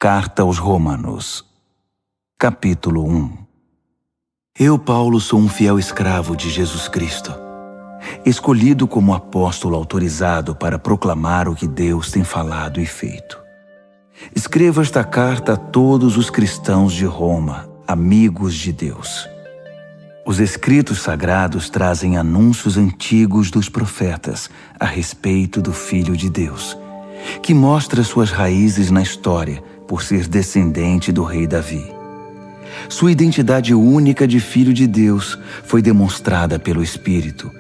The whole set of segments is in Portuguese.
Carta aos Romanos, capítulo 1. Eu, Paulo, sou um fiel escravo de Jesus Cristo, escolhido como apóstolo autorizado para proclamar o que Deus tem falado e feito. Escrevo esta carta a todos os cristãos de Roma, amigos de Deus. Os escritos sagrados trazem anúncios antigos dos profetas a respeito do Filho de Deus, que mostra suas raízes na história por ser descendente do rei Davi. Sua identidade única de Filho de Deus foi demonstrada pelo Espírito,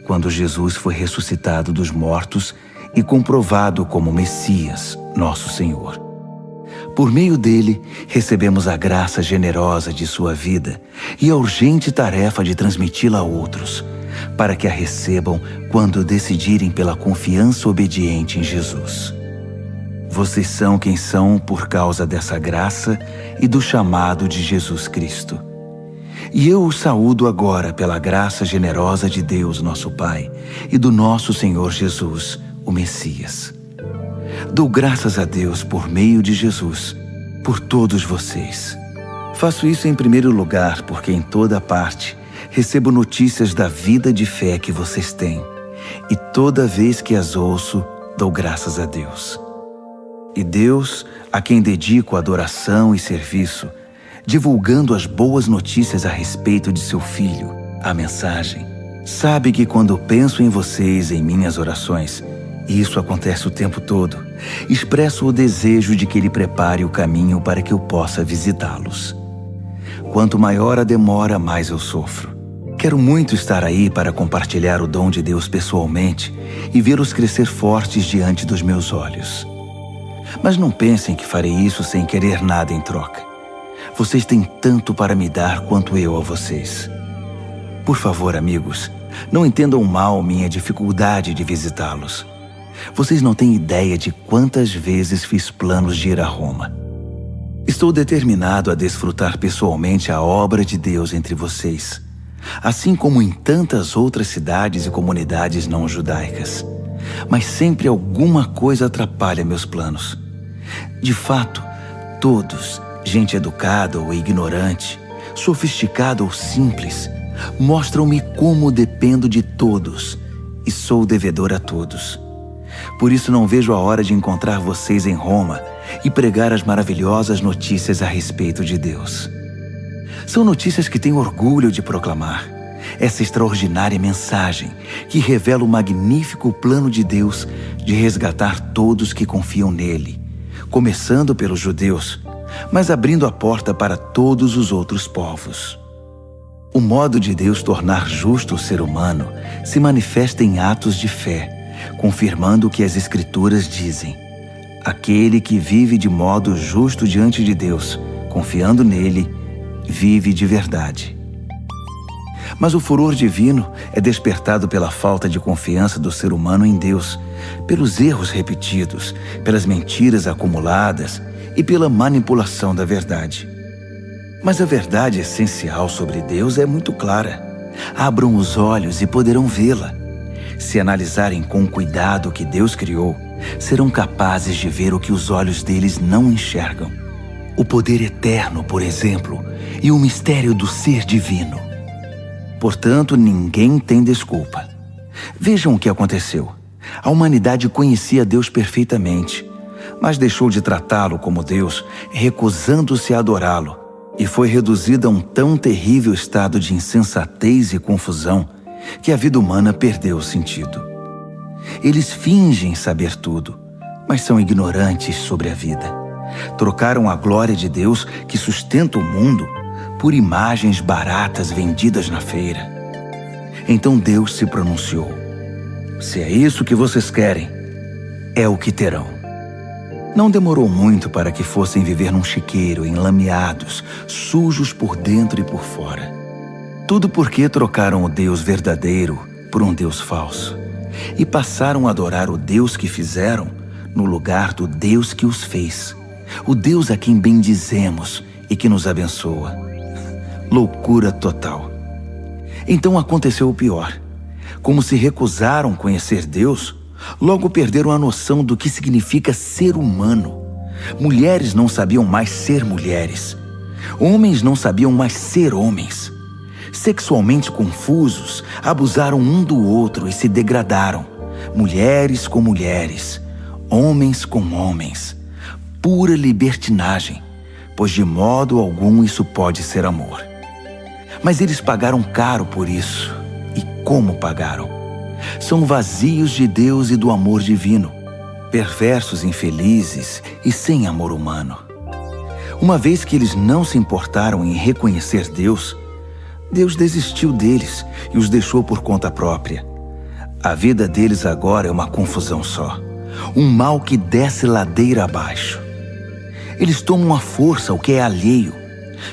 quando Jesus foi ressuscitado dos mortos e comprovado como Messias, nosso Senhor. Por meio dele, recebemos a graça generosa de sua vida e a urgente tarefa de transmiti-la a outros, para que a recebam quando decidirem pela confiança obediente em Jesus. Vocês são quem são por causa dessa graça e do chamado de Jesus Cristo. E eu os saúdo agora pela graça generosa de Deus, nosso Pai, e do nosso Senhor Jesus, o Messias. Dou graças a Deus por meio de Jesus, por todos vocês. Faço isso em primeiro lugar porque em toda parte recebo notícias da vida de fé que vocês têm, e toda vez que as ouço, dou graças a Deus. E Deus, a quem dedico adoração e serviço, divulgando as boas notícias a respeito de seu Filho, a mensagem, sabe que quando penso em vocês em minhas orações, e isso acontece o tempo todo, expresso o desejo de que Ele prepare o caminho para que eu possa visitá-los. Quanto maior a demora, mais eu sofro. Quero muito estar aí para compartilhar o dom de Deus pessoalmente e vê-los crescer fortes diante dos meus olhos. Mas não pensem que farei isso sem querer nada em troca. Vocês têm tanto para me dar quanto eu a vocês. Por favor, amigos, não entendam mal minha dificuldade de visitá-los. Vocês não têm ideia de quantas vezes fiz planos de ir a Roma. Estou determinado a desfrutar pessoalmente a obra de Deus entre vocês, assim como em tantas outras cidades e comunidades não judaicas. Mas sempre alguma coisa atrapalha meus planos. De fato, todos, gente educada ou ignorante, sofisticada ou simples, mostram-me como dependo de todos e sou devedor a todos. Por isso não vejo a hora de encontrar vocês em Roma e pregar as maravilhosas notícias a respeito de Deus. São notícias que tenho orgulho de proclamar. Essa extraordinária mensagem que revela o magnífico plano de Deus de resgatar todos que confiam nele, começando pelos judeus, mas abrindo a porta para todos os outros povos. O modo de Deus tornar justo o ser humano se manifesta em atos de fé, confirmando o que as Escrituras dizem. Aquele que vive de modo justo diante de Deus, confiando nele, vive de verdade. Mas o furor divino é despertado pela falta de confiança do ser humano em Deus, pelos erros repetidos, pelas mentiras acumuladas e pela manipulação da verdade. Mas a verdade essencial sobre Deus é muito clara. Abram os olhos e poderão vê-la. Se analisarem com cuidado o que Deus criou, serão capazes de ver o que os olhos deles não enxergam. O poder eterno, por exemplo, e o mistério do ser divino. Portanto, ninguém tem desculpa. Vejam o que aconteceu. A humanidade conhecia Deus perfeitamente, mas deixou de tratá-lo como Deus, recusando-se a adorá-lo, e foi reduzida a um tão terrível estado de insensatez e confusão que a vida humana perdeu o sentido. Eles fingem saber tudo, mas são ignorantes sobre a vida. Trocaram a glória de Deus que sustenta o mundo por imagens baratas vendidas na feira. Então Deus se pronunciou: se é isso que vocês querem, é o que terão. Não demorou muito para que fossem viver num chiqueiro, enlameados, sujos por dentro e por fora. Tudo porque trocaram o Deus verdadeiro por um Deus falso e passaram a adorar o Deus que fizeram no lugar do Deus que os fez, o Deus a quem bendizemos e que nos abençoa. Loucura total. Então aconteceu o pior. Como se recusaram conhecer Deus, logo perderam a noção do que significa ser humano. Mulheres não sabiam mais ser mulheres. Homens não sabiam mais ser homens. Sexualmente confusos, abusaram um do outro e se degradaram. Mulheres com mulheres, homens com homens. Pura libertinagem, pois de modo algum isso pode ser amor. Mas eles pagaram caro por isso. E como pagaram? São vazios de Deus e do amor divino, perversos, infelizes e sem amor humano. Uma vez que eles não se importaram em reconhecer Deus, Deus desistiu deles e os deixou por conta própria. A vida deles agora é uma confusão só, um mal que desce ladeira abaixo. Eles tomam à força o que é alheio,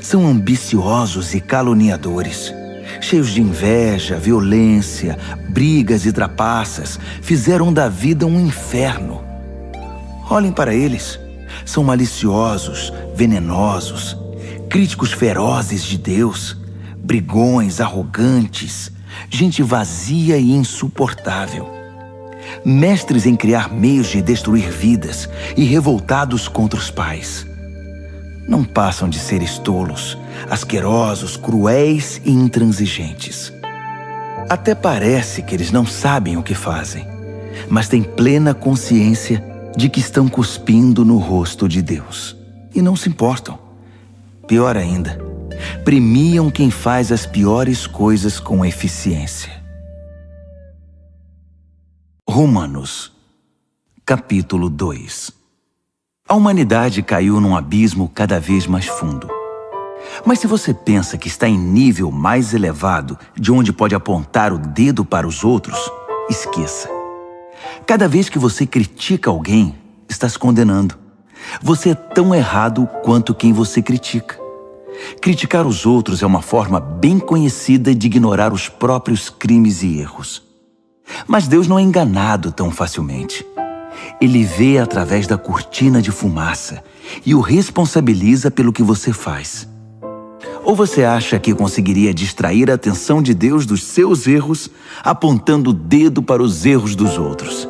são ambiciosos e caluniadores, cheios de inveja, violência, brigas e trapaças, fizeram da vida um inferno. Olhem para eles, são maliciosos, venenosos, críticos ferozes de Deus, brigões, arrogantes, gente vazia e insuportável. Mestres em criar meios de destruir vidas e revoltados contra os pais. Não passam de seres tolos, asquerosos, cruéis e intransigentes. Até parece que eles não sabem o que fazem, mas têm plena consciência de que estão cuspindo no rosto de Deus. E não se importam. Pior ainda, premiam quem faz as piores coisas com eficiência. Romanos, capítulo 2. A humanidade caiu num abismo cada vez mais fundo. Mas se você pensa que está em nível mais elevado de onde pode apontar o dedo para os outros, esqueça. Cada vez que você critica alguém, está se condenando. Você é tão errado quanto quem você critica. Criticar os outros é uma forma bem conhecida de ignorar os próprios crimes e erros. Mas Deus não é enganado tão facilmente. Ele vê através da cortina de fumaça e o responsabiliza pelo que você faz. Ou você acha que conseguiria distrair a atenção de Deus dos seus erros, apontando o dedo para os erros dos outros?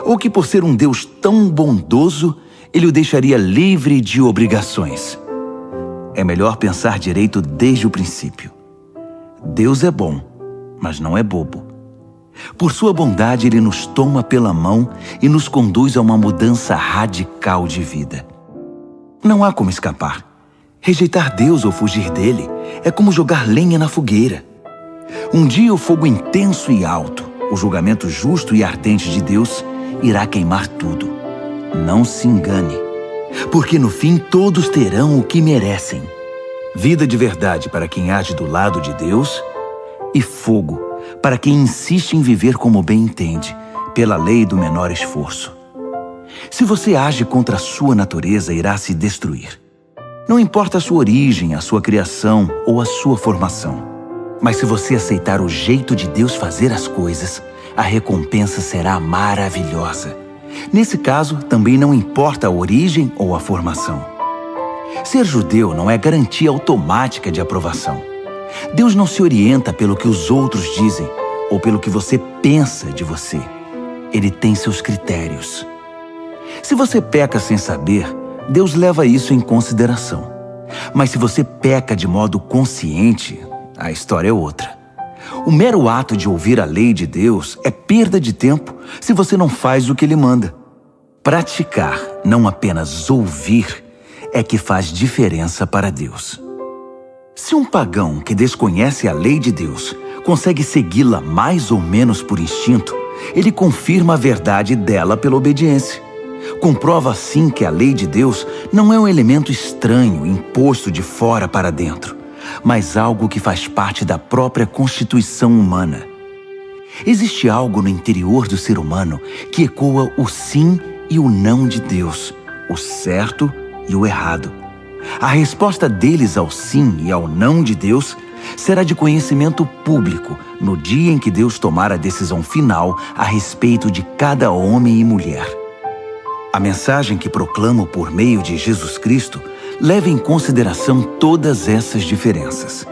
Ou que por ser um Deus tão bondoso, Ele o deixaria livre de obrigações? É melhor pensar direito desde o princípio. Deus é bom, mas não é bobo. Por sua bondade, Ele nos toma pela mão e nos conduz a uma mudança radical de vida. Não há como escapar. Rejeitar Deus ou fugir dele é como jogar lenha na fogueira. Um dia o fogo intenso e alto, o julgamento justo e ardente de Deus, irá queimar tudo. Não se engane, porque no fim todos terão o que merecem. Vida de verdade para quem age do lado de Deus e fogo para quem insiste em viver como bem entende, pela lei do menor esforço. Se você age contra a sua natureza, irá se destruir. Não importa a sua origem, a sua criação ou a sua formação. Mas se você aceitar o jeito de Deus fazer as coisas, a recompensa será maravilhosa. Nesse caso, também não importa a origem ou a formação. Ser judeu não é garantia automática de aprovação. Deus não se orienta pelo que os outros dizem ou pelo que você pensa de você. Ele tem seus critérios. Se você peca sem saber, Deus leva isso em consideração. Mas se você peca de modo consciente, a história é outra. O mero ato de ouvir a lei de Deus é perda de tempo se você não faz o que Ele manda. Praticar, não apenas ouvir, é que faz diferença para Deus. Se um pagão que desconhece a lei de Deus consegue segui-la mais ou menos por instinto, ele confirma a verdade dela pela obediência. Comprova assim que a lei de Deus não é um elemento estranho imposto de fora para dentro, mas algo que faz parte da própria constituição humana. Existe algo no interior do ser humano que ecoa o sim e o não de Deus, o certo e o errado. A resposta deles ao sim e ao não de Deus será de conhecimento público no dia em que Deus tomar a decisão final a respeito de cada homem e mulher. A mensagem que proclamo por meio de Jesus Cristo leva em consideração todas essas diferenças.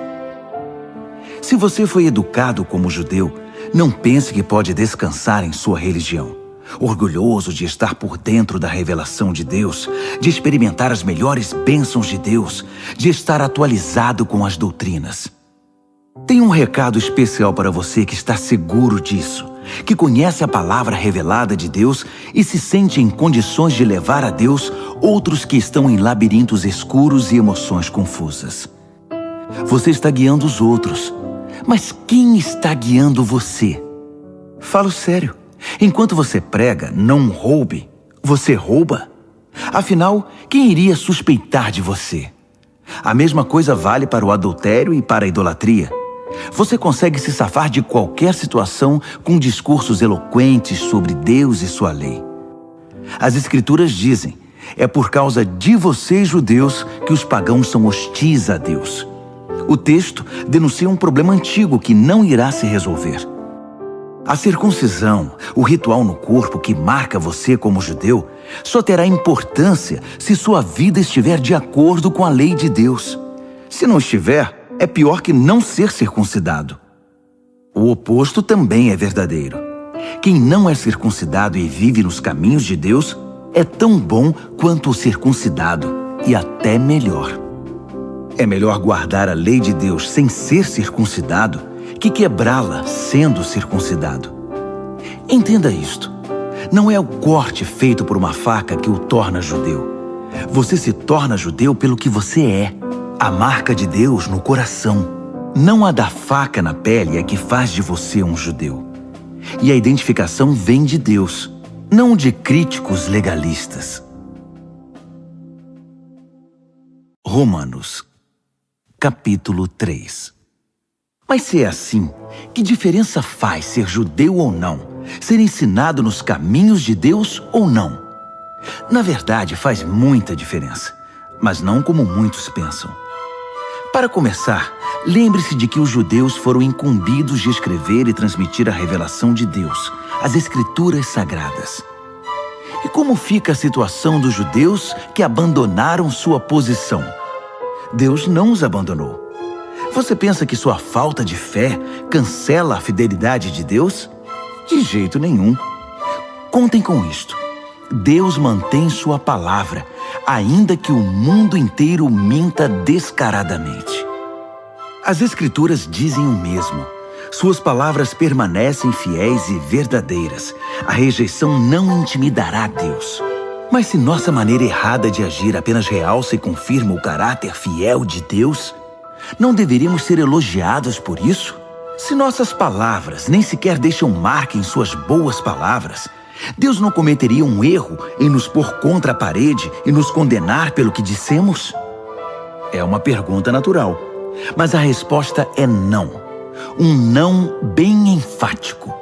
Se você foi educado como judeu, não pense que pode descansar em sua religião. orgulhoso de estar por dentro da revelação de Deus, de experimentar as melhores bênçãos de Deus, de estar atualizado com as doutrinas. Tenho um recado especial para você que está seguro disso, que conhece a palavra revelada de Deus e se sente em condições de levar a Deus outros que estão em labirintos escuros e emoções confusas. Você está guiando os outros, mas quem está guiando você? Falo sério. Enquanto você prega, não roube, você rouba? Afinal, quem iria suspeitar de você? A mesma coisa vale para o adultério e para a idolatria. Você consegue se safar de qualquer situação com discursos eloquentes sobre Deus e sua lei. As Escrituras dizem, é por causa de vocês, judeus, que os pagãos são hostis a Deus. O texto denuncia um problema antigo que não irá se resolver. A circuncisão, o ritual no corpo que marca você como judeu, só terá importância se sua vida estiver de acordo com a lei de Deus. Se não estiver, é pior que não ser circuncidado. O oposto também é verdadeiro. Quem não é circuncidado e vive nos caminhos de Deus é tão bom quanto o circuncidado, e até melhor. É melhor guardar a lei de Deus sem ser circuncidado que quebrá-la sendo circuncidado. Entenda isto. Não é o corte feito por uma faca que o torna judeu. Você se torna judeu pelo que você é. A marca de Deus no coração. Não a da faca na pele é que faz de você um judeu. E a identificação vem de Deus, não de críticos legalistas. Romanos, capítulo 3. Mas se é assim, que diferença faz ser judeu ou não? Ser ensinado nos caminhos de Deus ou não? Na verdade, faz muita diferença, mas não como muitos pensam. Para começar, lembre-se de que os judeus foram incumbidos de escrever e transmitir a revelação de Deus, as Escrituras Sagradas. E como fica a situação dos judeus que abandonaram sua posição? Deus não os abandonou. Você pensa que sua falta de fé cancela a fidelidade de Deus? De jeito nenhum. Contem com isto. Deus mantém sua palavra, ainda que o mundo inteiro minta descaradamente. As Escrituras dizem o mesmo. Suas palavras permanecem fiéis e verdadeiras. A rejeição não intimidará Deus. Mas se nossa maneira errada de agir apenas realça e confirma o caráter fiel de Deus, não deveríamos ser elogiados por isso? Se nossas palavras nem sequer deixam marca em suas boas palavras, Deus não cometeria um erro em nos pôr contra a parede e nos condenar pelo que dissemos? É uma pergunta natural, mas a resposta é não. Um não bem enfático.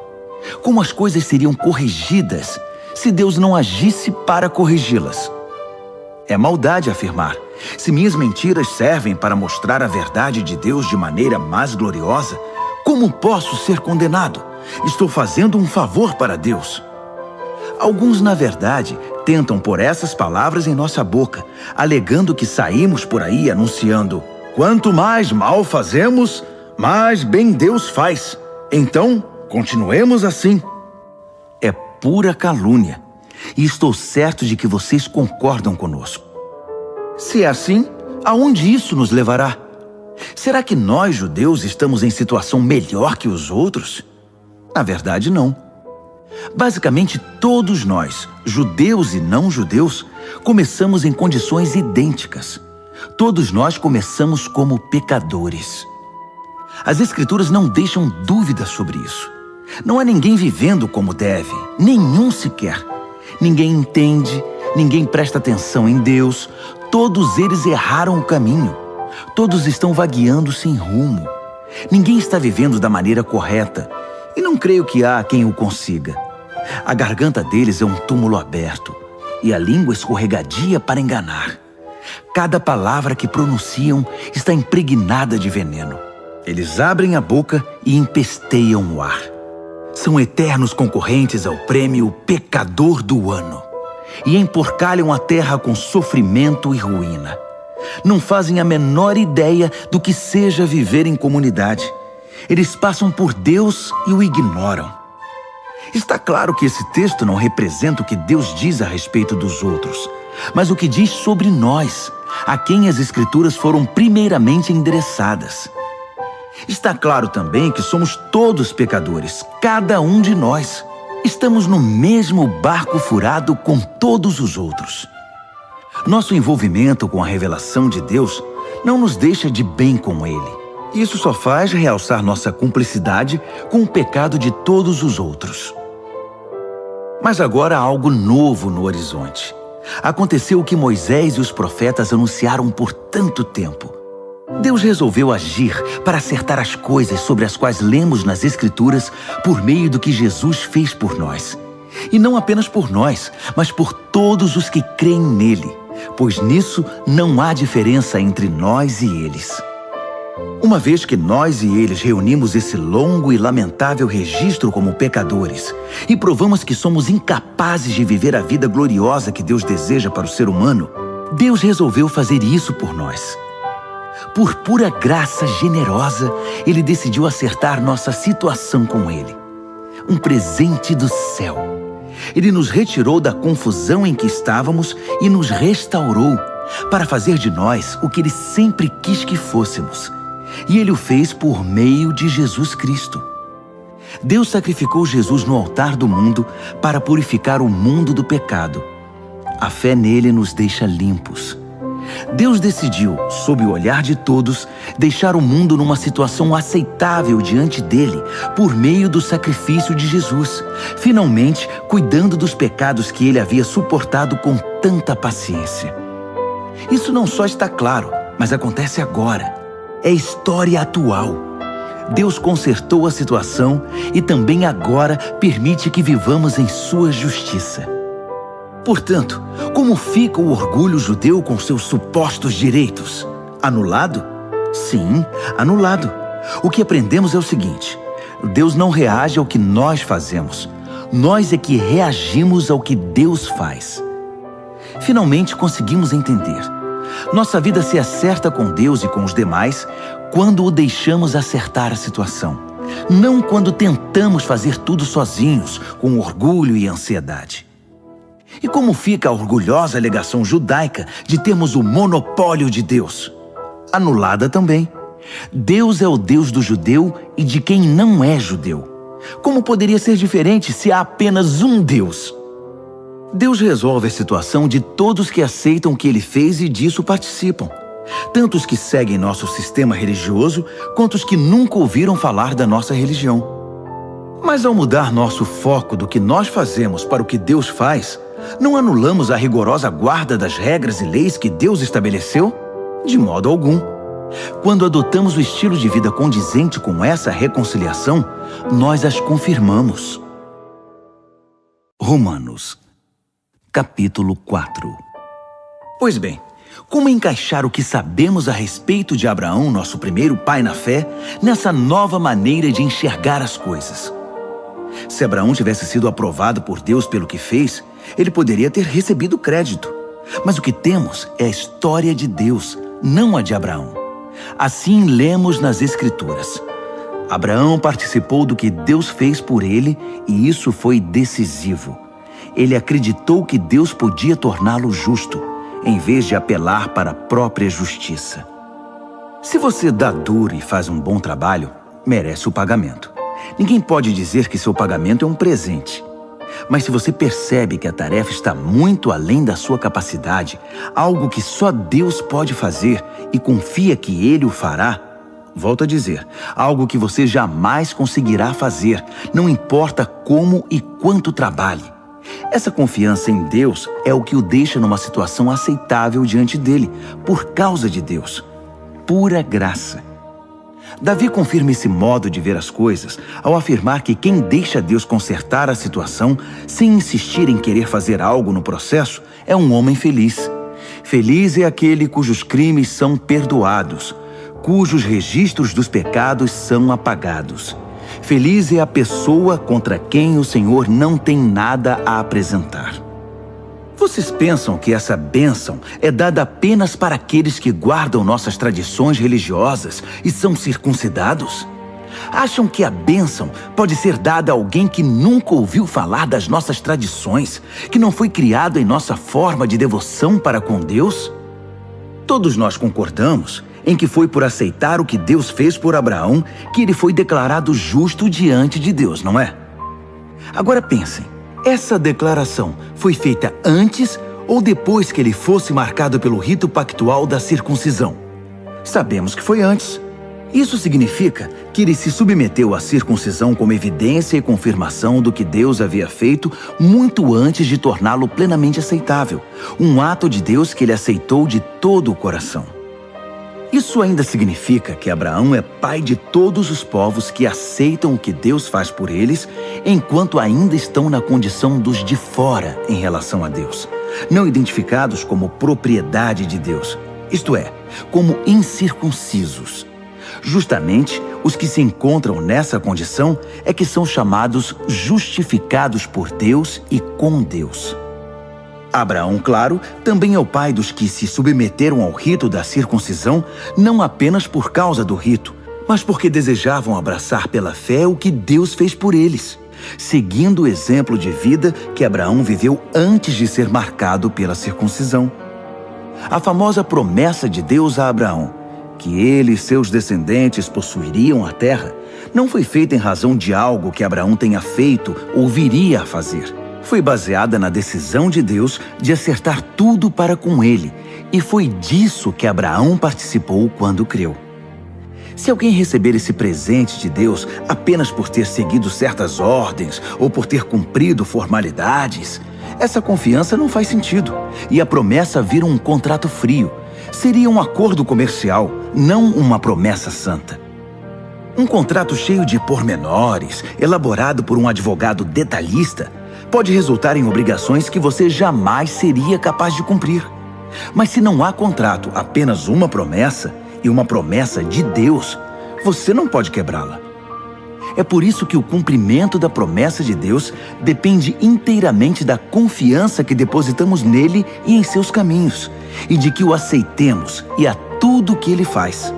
Como as coisas seriam corrigidas se Deus não agisse para corrigi-las? É maldade afirmar: se minhas mentiras servem para mostrar a verdade de Deus de maneira mais gloriosa, como posso ser condenado? Estou fazendo um favor para Deus. Alguns, na verdade, tentam pôr essas palavras em nossa boca, alegando que saímos por aí anunciando: quanto mais mal fazemos, mais bem Deus faz. Então, continuemos assim. É pura calúnia. E estou certo de que vocês concordam conosco. Se é assim, aonde isso nos levará? Será que nós, judeus, estamos em situação melhor que os outros? Na verdade, não. Basicamente, todos nós, judeus e não judeus, começamos em condições idênticas. Todos nós começamos como pecadores. As Escrituras não deixam dúvidas sobre isso. Não há ninguém vivendo como deve, nenhum sequer. Ninguém entende, ninguém presta atenção em Deus. Todos eles erraram o caminho. Todos estão vagueando sem rumo. Ninguém está vivendo da maneira correta. E não creio que há quem o consiga. A garganta deles é um túmulo aberto e a língua escorregadia para enganar. Cada palavra que pronunciam está impregnada de veneno. Eles abrem a boca e empesteiam o ar. São eternos concorrentes ao prêmio Pecador do Ano e emporcalham a terra com sofrimento e ruína. Não fazem a menor ideia do que seja viver em comunidade. Eles passam por Deus e o ignoram. Está claro que esse texto não representa o que Deus diz a respeito dos outros, mas o que diz sobre nós, a quem as Escrituras foram primeiramente endereçadas. Está claro também que somos todos pecadores, cada um de nós. Estamos no mesmo barco furado com todos os outros. Nosso envolvimento com a revelação de Deus não nos deixa de bem com Ele. Isso só faz realçar nossa cumplicidade com o pecado de todos os outros. Mas agora há algo novo no horizonte. Aconteceu o que Moisés e os profetas anunciaram por tanto tempo. Deus resolveu agir para acertar as coisas sobre as quais lemos nas Escrituras por meio do que Jesus fez por nós. E não apenas por nós, mas por todos os que creem nele, pois nisso não há diferença entre nós e eles. Uma vez que nós e eles reunimos esse longo e lamentável registro como pecadores e provamos que somos incapazes de viver a vida gloriosa que Deus deseja para o ser humano, Deus resolveu fazer isso por nós. Por pura graça generosa, Ele decidiu acertar nossa situação com Ele. Um presente do céu. Ele nos retirou da confusão em que estávamos e nos restaurou para fazer de nós o que Ele sempre quis que fôssemos. E Ele o fez por meio de Jesus Cristo. Deus sacrificou Jesus no altar do mundo para purificar o mundo do pecado. A fé nele nos deixa limpos. Deus decidiu, sob o olhar de todos, deixar o mundo numa situação aceitável diante dele por meio do sacrifício de Jesus, finalmente cuidando dos pecados que ele havia suportado com tanta paciência. Isso não só está claro, mas acontece agora. É história atual. Deus consertou a situação e também agora permite que vivamos em sua justiça. Portanto, como fica o orgulho judeu com seus supostos direitos? Anulado? Sim, anulado. O que aprendemos é o seguinte: Deus não reage ao que nós fazemos. Nós é que reagimos ao que Deus faz. Finalmente conseguimos entender. Nossa vida se acerta com Deus e com os demais quando o deixamos acertar a situação, não quando tentamos fazer tudo sozinhos, com orgulho e ansiedade. E como fica a orgulhosa alegação judaica de termos o monopólio de Deus? Anulada também. Deus é o Deus do judeu e de quem não é judeu. Como poderia ser diferente se há apenas um Deus? Deus resolve a situação de todos que aceitam o que Ele fez e disso participam. Tanto os que seguem nosso sistema religioso, quanto os que nunca ouviram falar da nossa religião. Mas ao mudar nosso foco do que nós fazemos para o que Deus faz, não anulamos a rigorosa guarda das regras e leis que Deus estabeleceu? De modo algum. Quando adotamos o estilo de vida condizente com essa reconciliação, nós as confirmamos. Romanos, capítulo 4. Pois bem, como encaixar o que sabemos a respeito de Abraão, nosso primeiro pai na fé, nessa nova maneira de enxergar as coisas? Se Abraão tivesse sido aprovado por Deus pelo que fez, ele poderia ter recebido crédito. Mas o que temos é a história de Deus, não a de Abraão. Assim lemos nas Escrituras. Abraão participou do que Deus fez por ele e isso foi decisivo. Ele acreditou que Deus podia torná-lo justo, em vez de apelar para a própria justiça. Se você dá duro e faz um bom trabalho, merece o pagamento. Ninguém pode dizer que seu pagamento é um presente. Mas se você percebe que a tarefa está muito além da sua capacidade, algo que só Deus pode fazer e confia que Ele o fará, volto a dizer, algo que você jamais conseguirá fazer, não importa como e quanto trabalhe. Essa confiança em Deus é o que o deixa numa situação aceitável diante dele, por causa de Deus. Pura graça. Davi confirma esse modo de ver as coisas ao afirmar que quem deixa Deus consertar a situação sem insistir em querer fazer algo no processo é um homem feliz. Feliz é aquele cujos crimes são perdoados, cujos registros dos pecados são apagados. Feliz é a pessoa contra quem o Senhor não tem nada a apresentar. Vocês pensam que essa bênção é dada apenas para aqueles que guardam nossas tradições religiosas e são circuncidados? Acham que a bênção pode ser dada a alguém que nunca ouviu falar das nossas tradições, que não foi criado em nossa forma de devoção para com Deus? Todos nós concordamos em que foi por aceitar o que Deus fez por Abraão que ele foi declarado justo diante de Deus, não é? Agora pensem, essa declaração foi feita antes ou depois que ele fosse marcado pelo rito pactual da circuncisão? Sabemos que foi antes. Isso significa que ele se submeteu à circuncisão como evidência e confirmação do que Deus havia feito muito antes de torná-lo plenamente aceitável. Um ato de Deus que ele aceitou de todo o coração. Isso ainda significa que Abraão é pai de todos os povos que aceitam o que Deus faz por eles, enquanto ainda estão na condição dos de fora em relação a Deus, não identificados como propriedade de Deus, isto é, como incircuncisos. Justamente, os que se encontram nessa condição é que são chamados justificados por Deus e com Deus. Abraão, claro, também é o pai dos que se submeteram ao rito da circuncisão, não apenas por causa do rito, mas porque desejavam abraçar pela fé o que Deus fez por eles, seguindo o exemplo de vida que Abraão viveu antes de ser marcado pela circuncisão. A famosa promessa de Deus a Abraão, que ele e seus descendentes possuiriam a terra, não foi feita em razão de algo que Abraão tenha feito ou viria a fazer. Foi baseada na decisão de Deus de acertar tudo para com ele, e foi disso que Abraão participou quando creu. Se alguém receber esse presente de Deus apenas por ter seguido certas ordens ou por ter cumprido formalidades, essa confiança não faz sentido, e a promessa vira um contrato frio. Seria um acordo comercial, não uma promessa santa. Um contrato cheio de pormenores, elaborado por um advogado detalhista, pode resultar em obrigações que você jamais seria capaz de cumprir. Mas se não há contrato, apenas uma promessa, e uma promessa de Deus, você não pode quebrá-la. É por isso que o cumprimento da promessa de Deus depende inteiramente da confiança que depositamos nele e em seus caminhos, e de que o aceitemos e a tudo o que ele faz.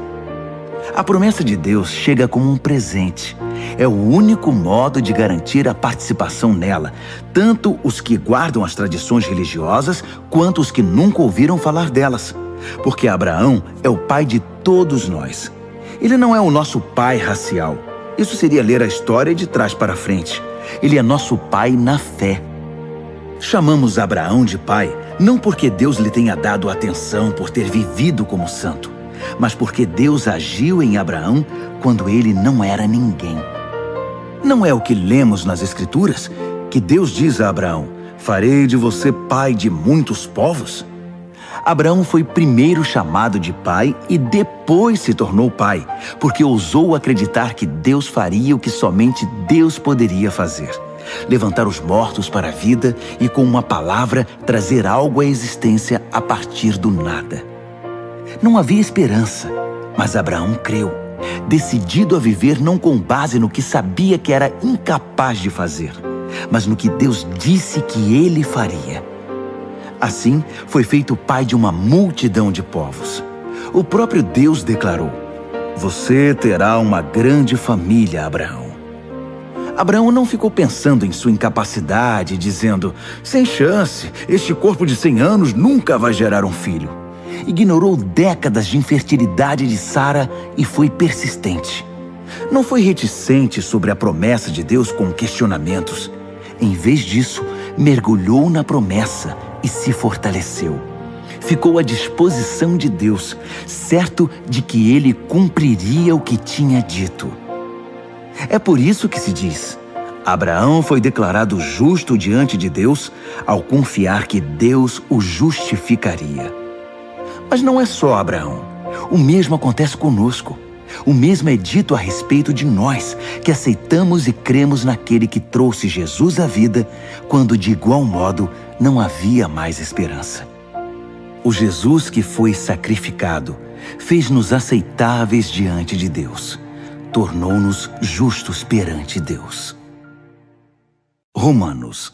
A promessa de Deus chega como um presente. É o único modo de garantir a participação nela, tanto os que guardam as tradições religiosas, quanto os que nunca ouviram falar delas. Porque Abraão é o pai de todos nós. Ele não é o nosso pai racial. Isso seria ler a história de trás para frente. Ele é nosso pai na fé. Chamamos Abraão de pai não porque Deus lhe tenha dado atenção por ter vivido como santo, mas porque Deus agiu em Abraão quando ele não era ninguém. Não é o que lemos nas Escrituras que Deus diz a Abraão: farei de você pai de muitos povos? Abraão foi primeiro chamado de pai e depois se tornou pai, porque ousou acreditar que Deus faria o que somente Deus poderia fazer: levantar os mortos para a vida e, com uma palavra, trazer algo à existência a partir do nada. Não havia esperança, mas Abraão creu, decidido a viver não com base no que sabia que era incapaz de fazer, mas no que Deus disse que ele faria. Assim, foi feito pai de uma multidão de povos. O próprio Deus declarou: você terá uma grande família, Abraão. Abraão não ficou pensando em sua incapacidade, dizendo: sem chance, este corpo de 100 anos nunca vai gerar um filho. Ignorou décadas de infertilidade de Sara e foi persistente. Não foi reticente sobre a promessa de Deus com questionamentos. Em vez disso, mergulhou na promessa e se fortaleceu. Ficou à disposição de Deus, certo de que ele cumpriria o que tinha dito. É por isso que se diz: Abraão foi declarado justo diante de Deus ao confiar que Deus o justificaria. Mas não é só Abraão. O mesmo acontece conosco. O mesmo é dito a respeito de nós, que aceitamos e cremos naquele que trouxe Jesus à vida, quando de igual modo não havia mais esperança. O Jesus que foi sacrificado fez-nos aceitáveis diante de Deus. Tornou-nos justos perante Deus. Romanos,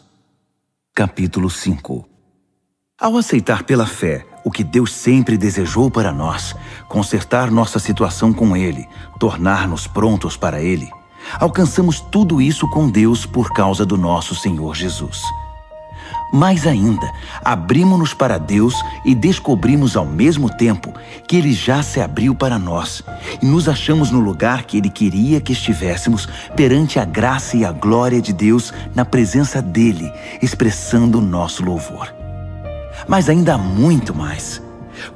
capítulo 5. Ao aceitar pela fé o que Deus sempre desejou para nós, consertar nossa situação com Ele, tornar-nos prontos para Ele, alcançamos tudo isso com Deus por causa do nosso Senhor Jesus. Mais ainda, abrimos-nos para Deus e descobrimos ao mesmo tempo que Ele já se abriu para nós e nos achamos no lugar que Ele queria que estivéssemos perante a graça e a glória de Deus na presença dEle, expressando o nosso louvor. Mas ainda há muito mais.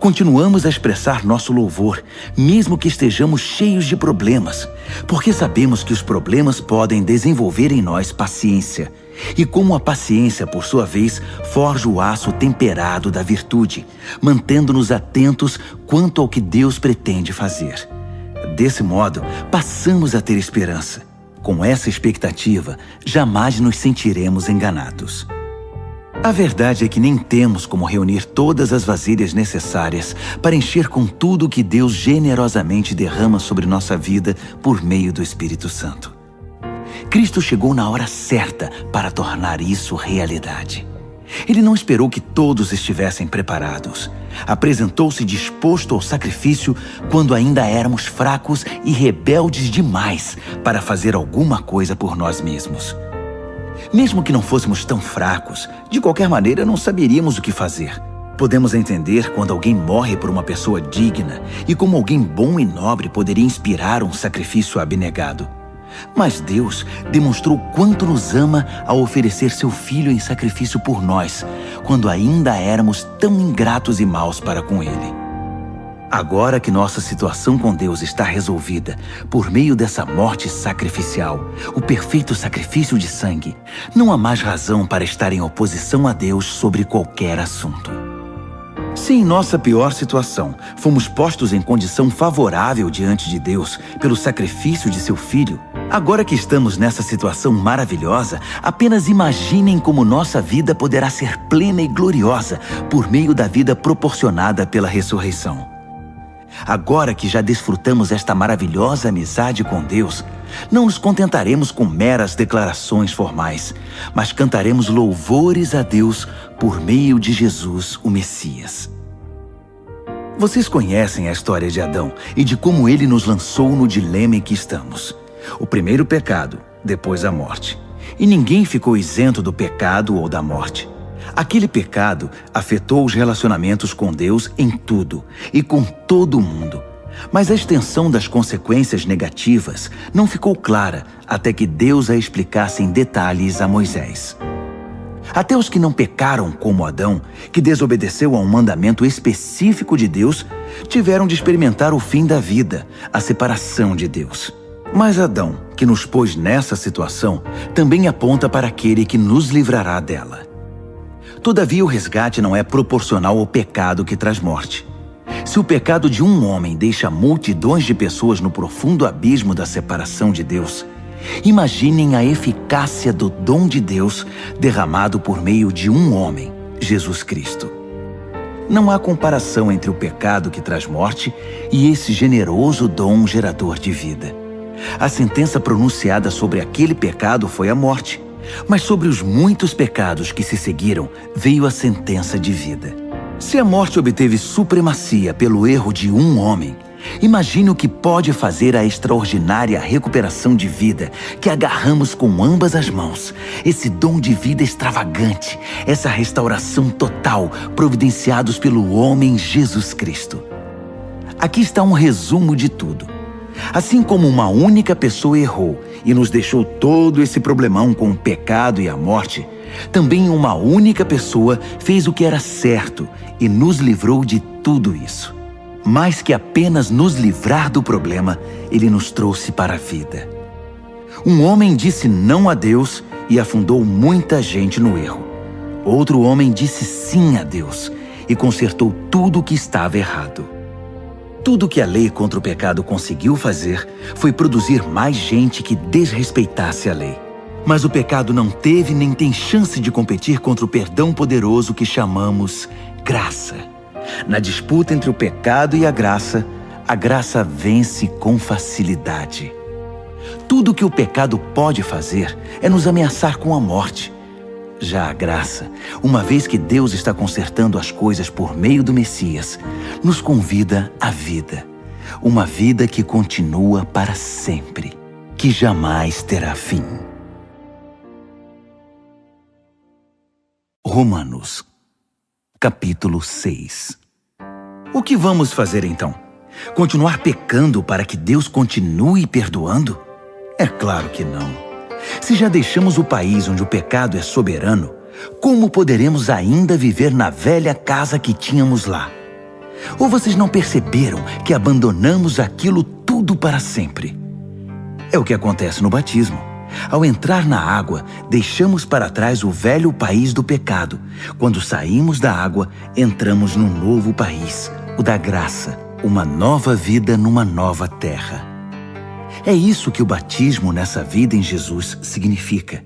Continuamos a expressar nosso louvor, mesmo que estejamos cheios de problemas, porque sabemos que os problemas podem desenvolver em nós paciência. E como a paciência, por sua vez, forja o aço temperado da virtude, mantendo-nos atentos quanto ao que Deus pretende fazer. Desse modo, passamos a ter esperança. Com essa expectativa, jamais nos sentiremos enganados. A verdade é que nem temos como reunir todas as vasilhas necessárias para encher com tudo o que Deus generosamente derrama sobre nossa vida por meio do Espírito Santo. Cristo chegou na hora certa para tornar isso realidade. Ele não esperou que todos estivessem preparados. Apresentou-se disposto ao sacrifício quando ainda éramos fracos e rebeldes demais para fazer alguma coisa por nós mesmos. Mesmo que não fôssemos tão fracos, de qualquer maneira não saberíamos o que fazer. Podemos entender quando alguém morre por uma pessoa digna e como alguém bom e nobre poderia inspirar um sacrifício abnegado. Mas Deus demonstrou quanto nos ama ao oferecer seu Filho em sacrifício por nós, quando ainda éramos tão ingratos e maus para com Ele. Agora que nossa situação com Deus está resolvida por meio dessa morte sacrificial, o perfeito sacrifício de sangue, não há mais razão para estar em oposição a Deus sobre qualquer assunto. Se em nossa pior situação fomos postos em condição favorável diante de Deus pelo sacrifício de seu Filho, agora que estamos nessa situação maravilhosa, apenas imaginem como nossa vida poderá ser plena e gloriosa por meio da vida proporcionada pela ressurreição. Agora que já desfrutamos esta maravilhosa amizade com Deus, não nos contentaremos com meras declarações formais, mas cantaremos louvores a Deus por meio de Jesus, o Messias. Vocês conhecem a história de Adão e de como ele nos lançou no dilema em que estamos. O primeiro pecado, depois a morte. E ninguém ficou isento do pecado ou da morte. Aquele pecado afetou os relacionamentos com Deus em tudo e com todo o mundo. Mas a extensão das consequências negativas não ficou clara até que Deus a explicasse em detalhes a Moisés. Até os que não pecaram como Adão, que desobedeceu a um mandamento específico de Deus, tiveram de experimentar o fim da vida, a separação de Deus. Mas Adão, que nos pôs nessa situação, também aponta para aquele que nos livrará dela. Todavia, o resgate não é proporcional ao pecado que traz morte. Se o pecado de um homem deixa multidões de pessoas no profundo abismo da separação de Deus, imaginem a eficácia do dom de Deus derramado por meio de um homem, Jesus Cristo. Não há comparação entre o pecado que traz morte e esse generoso dom gerador de vida. A sentença pronunciada sobre aquele pecado foi a morte, mas sobre os muitos pecados que se seguiram veio a sentença de vida. Se a morte obteve supremacia pelo erro de um homem, imagine o que pode fazer a extraordinária recuperação de vida que agarramos com ambas as mãos, esse dom de vida extravagante, essa restauração total providenciados pelo homem Jesus Cristo. Aqui está um resumo de tudo. Assim como uma única pessoa errou e nos deixou todo esse problemão com o pecado e a morte, também uma única pessoa fez o que era certo e nos livrou de tudo isso. Mais que apenas nos livrar do problema, ele nos trouxe para a vida. Um homem disse não a Deus e afundou muita gente no erro. Outro homem disse sim a Deus e consertou tudo o que estava errado. Tudo que a lei contra o pecado conseguiu fazer foi produzir mais gente que desrespeitasse a lei. Mas o pecado não teve nem tem chance de competir contra o perdão poderoso que chamamos graça. Na disputa entre o pecado e a graça vence com facilidade. Tudo que o pecado pode fazer é nos ameaçar com a morte. Já a graça, uma vez que Deus está consertando as coisas por meio do Messias, nos convida à vida. Uma vida que continua para sempre, que jamais terá fim. Romanos, capítulo 6. O que vamos fazer então? Continuar pecando para que Deus continue perdoando? É claro que não. Se já deixamos o país onde o pecado é soberano, como poderemos ainda viver na velha casa que tínhamos lá? Ou vocês não perceberam que abandonamos aquilo tudo para sempre? É o que acontece no batismo. Ao entrar na água, deixamos para trás o velho país do pecado. Quando saímos da água, entramos num novo país, o da graça, uma nova vida numa nova terra. É isso que o batismo nessa vida em Jesus significa.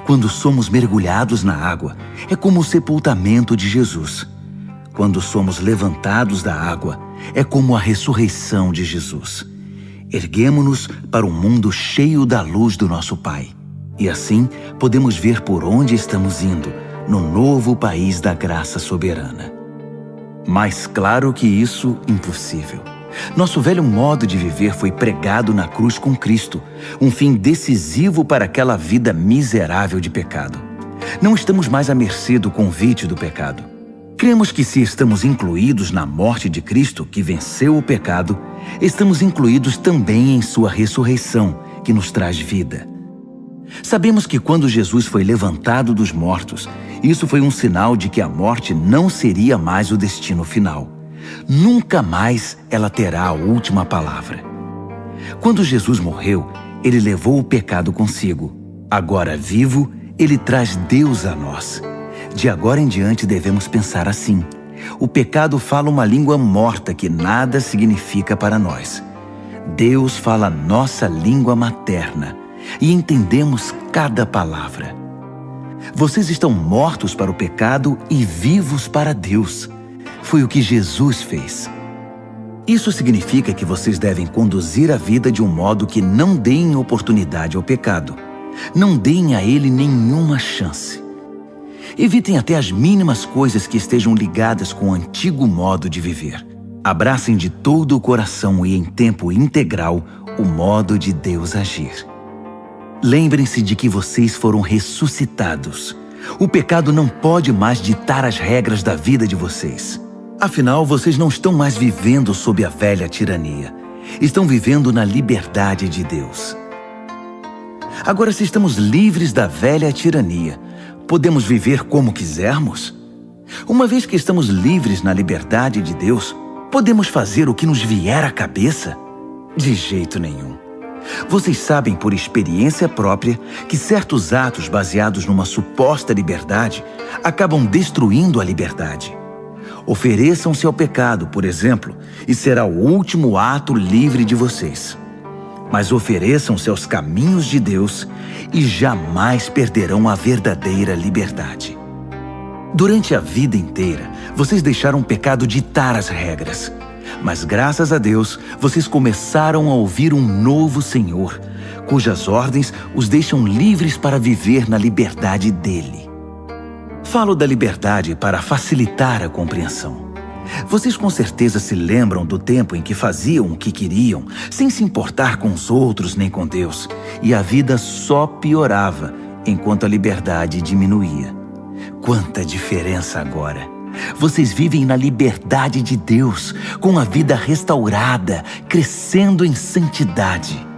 Quando somos mergulhados na água, é como o sepultamento de Jesus. Quando somos levantados da água, é como a ressurreição de Jesus. Erguemo-nos para um mundo cheio da luz do nosso Pai. E assim, podemos ver por onde estamos indo, no novo país da graça soberana. Mas claro que isso é impossível. Nosso velho modo de viver foi pregado na cruz com Cristo, um fim decisivo para aquela vida miserável de pecado. Não estamos mais à mercê do convite do pecado. Cremos que se estamos incluídos na morte de Cristo, que venceu o pecado, estamos incluídos também em sua ressurreição, que nos traz vida. Sabemos que quando Jesus foi levantado dos mortos, isso foi um sinal de que a morte não seria mais o destino final. Nunca mais ela terá a última palavra. Quando Jesus morreu, ele levou o pecado consigo. Agora vivo, ele traz Deus a nós. De agora em diante devemos pensar assim: o pecado fala uma língua morta que nada significa para nós. Deus fala a nossa língua materna e entendemos cada palavra. Vocês estão mortos para o pecado e vivos para Deus. Foi o que Jesus fez. Isso significa que vocês devem conduzir a vida de um modo que não deem oportunidade ao pecado. Não deem a ele nenhuma chance. Evitem até as mínimas coisas que estejam ligadas com o antigo modo de viver. Abracem de todo o coração e em tempo integral o modo de Deus agir. Lembrem-se de que vocês foram ressuscitados. O pecado não pode mais ditar as regras da vida de vocês. Afinal, vocês não estão mais vivendo sob a velha tirania. Estão vivendo na liberdade de Deus. Agora, se estamos livres da velha tirania, podemos viver como quisermos? Uma vez que estamos livres na liberdade de Deus, podemos fazer o que nos vier à cabeça? De jeito nenhum. Vocês sabem por experiência própria que certos atos baseados numa suposta liberdade acabam destruindo a liberdade. Ofereçam-se ao pecado, por exemplo, e será o último ato livre de vocês. Mas ofereçam-se aos caminhos de Deus e jamais perderão a verdadeira liberdade. Durante a vida inteira, vocês deixaram o pecado ditar as regras. Mas graças a Deus, vocês começaram a ouvir um novo Senhor, cujas ordens os deixam livres para viver na liberdade dele. Falo da liberdade para facilitar a compreensão. Vocês com certeza se lembram do tempo em que faziam o que queriam, sem se importar com os outros nem com Deus, e a vida só piorava enquanto a liberdade diminuía. Quanta diferença agora! Vocês vivem na liberdade de Deus, com a vida restaurada, crescendo em santidade.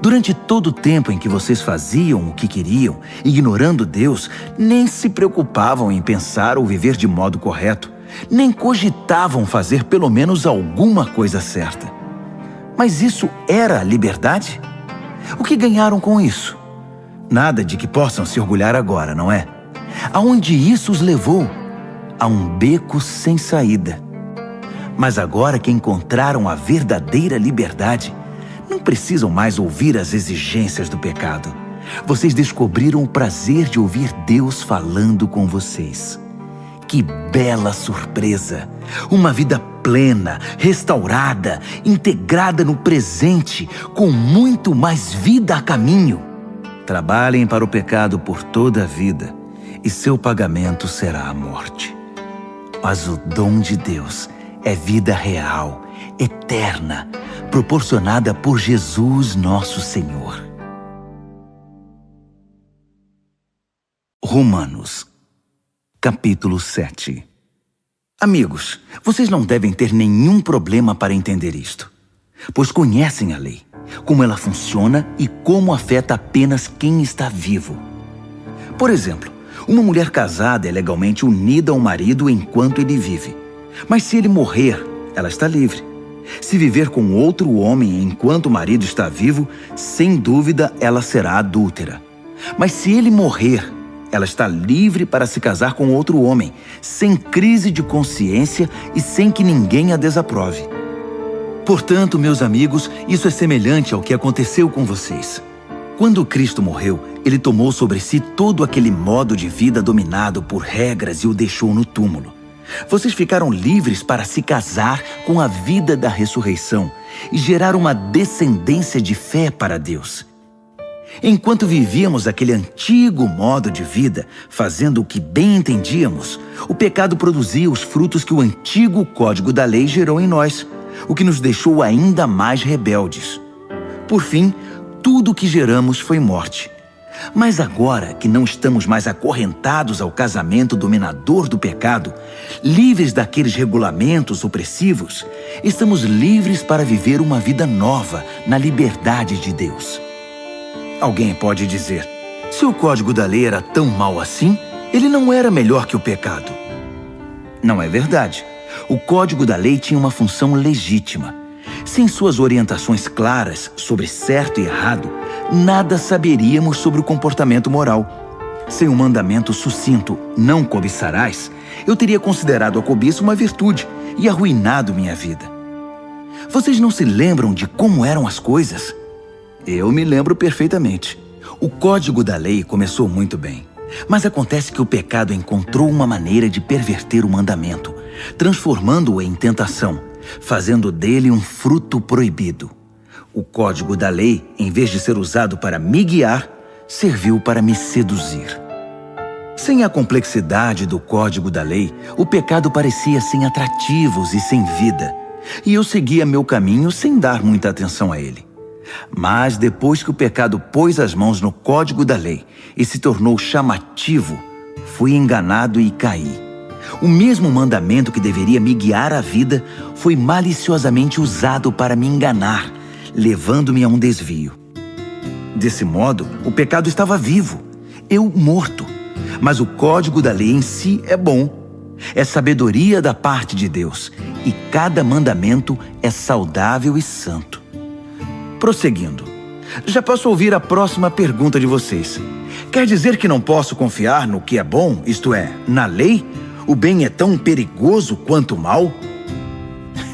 Durante todo o tempo em que vocês faziam o que queriam, ignorando Deus, nem se preocupavam em pensar ou viver de modo correto, nem cogitavam fazer pelo menos alguma coisa certa. Mas isso era a liberdade? O que ganharam com isso? Nada de que possam se orgulhar agora, não é? Aonde isso os levou? A um beco sem saída. Mas agora que encontraram a verdadeira liberdade, não precisam mais ouvir as exigências do pecado. Vocês descobriram o prazer de ouvir Deus falando com vocês. Que bela surpresa! Uma vida plena, restaurada, integrada no presente, com muito mais vida a caminho. Trabalhem para o pecado por toda a vida e seu pagamento será a morte. Mas o dom de Deus é vida real, eterna, proporcionada por Jesus nosso Senhor. Romanos, capítulo 7. Amigos, vocês não devem ter nenhum problema para entender isto, pois conhecem a lei, como ela funciona e como afeta apenas quem está vivo. Por exemplo, uma mulher casada é legalmente unida ao marido enquanto ele vive, mas se ele morrer, ela está livre. Se viver com outro homem enquanto o marido está vivo, sem dúvida ela será adúltera. Mas se ele morrer, ela está livre para se casar com outro homem, sem crise de consciência e sem que ninguém a desaprove. Portanto, meus amigos, isso é semelhante ao que aconteceu com vocês. Quando Cristo morreu, ele tomou sobre si todo aquele modo de vida dominado por regras e o deixou no túmulo. Vocês ficaram livres para se casar com a vida da ressurreição e gerar uma descendência de fé para Deus. Enquanto vivíamos aquele antigo modo de vida, fazendo o que bem entendíamos, o pecado produzia os frutos que o antigo código da lei gerou em nós, o que nos deixou ainda mais rebeldes. Por fim, tudo o que geramos foi morte. Mas agora que não estamos mais acorrentados ao casamento dominador do pecado, livres daqueles regulamentos opressivos, estamos livres para viver uma vida nova na liberdade de Deus. Alguém pode dizer, se o código da lei era tão mau assim, ele não era melhor que o pecado. Não é verdade. O código da lei tinha uma função legítima. Sem suas orientações claras sobre certo e errado, nada saberíamos sobre o comportamento moral. Sem um mandamento sucinto, não cobiçarás, eu teria considerado a cobiça uma virtude e arruinado minha vida. Vocês não se lembram de como eram as coisas? Eu me lembro perfeitamente. O código da lei começou muito bem, mas acontece que o pecado encontrou uma maneira de perverter o mandamento, transformando-o em tentação, fazendo dele um fruto proibido. O código da lei, em vez de ser usado para me guiar, serviu para me seduzir. Sem a complexidade do código da lei, o pecado parecia sem atrativos e sem vida, e eu seguia meu caminho sem dar muita atenção a ele. Mas depois que o pecado pôs as mãos no código da lei e se tornou chamativo, fui enganado e caí. O mesmo mandamento que deveria me guiar à vida foi maliciosamente usado para me enganar, levando-me a um desvio. Desse modo, o pecado estava vivo, eu morto. Mas o código da lei em si é bom. É sabedoria da parte de Deus, e cada mandamento é saudável e santo. Prosseguindo, já posso ouvir a próxima pergunta de vocês. Quer dizer que não posso confiar no que é bom, isto é, na lei? O bem é tão perigoso quanto o mal?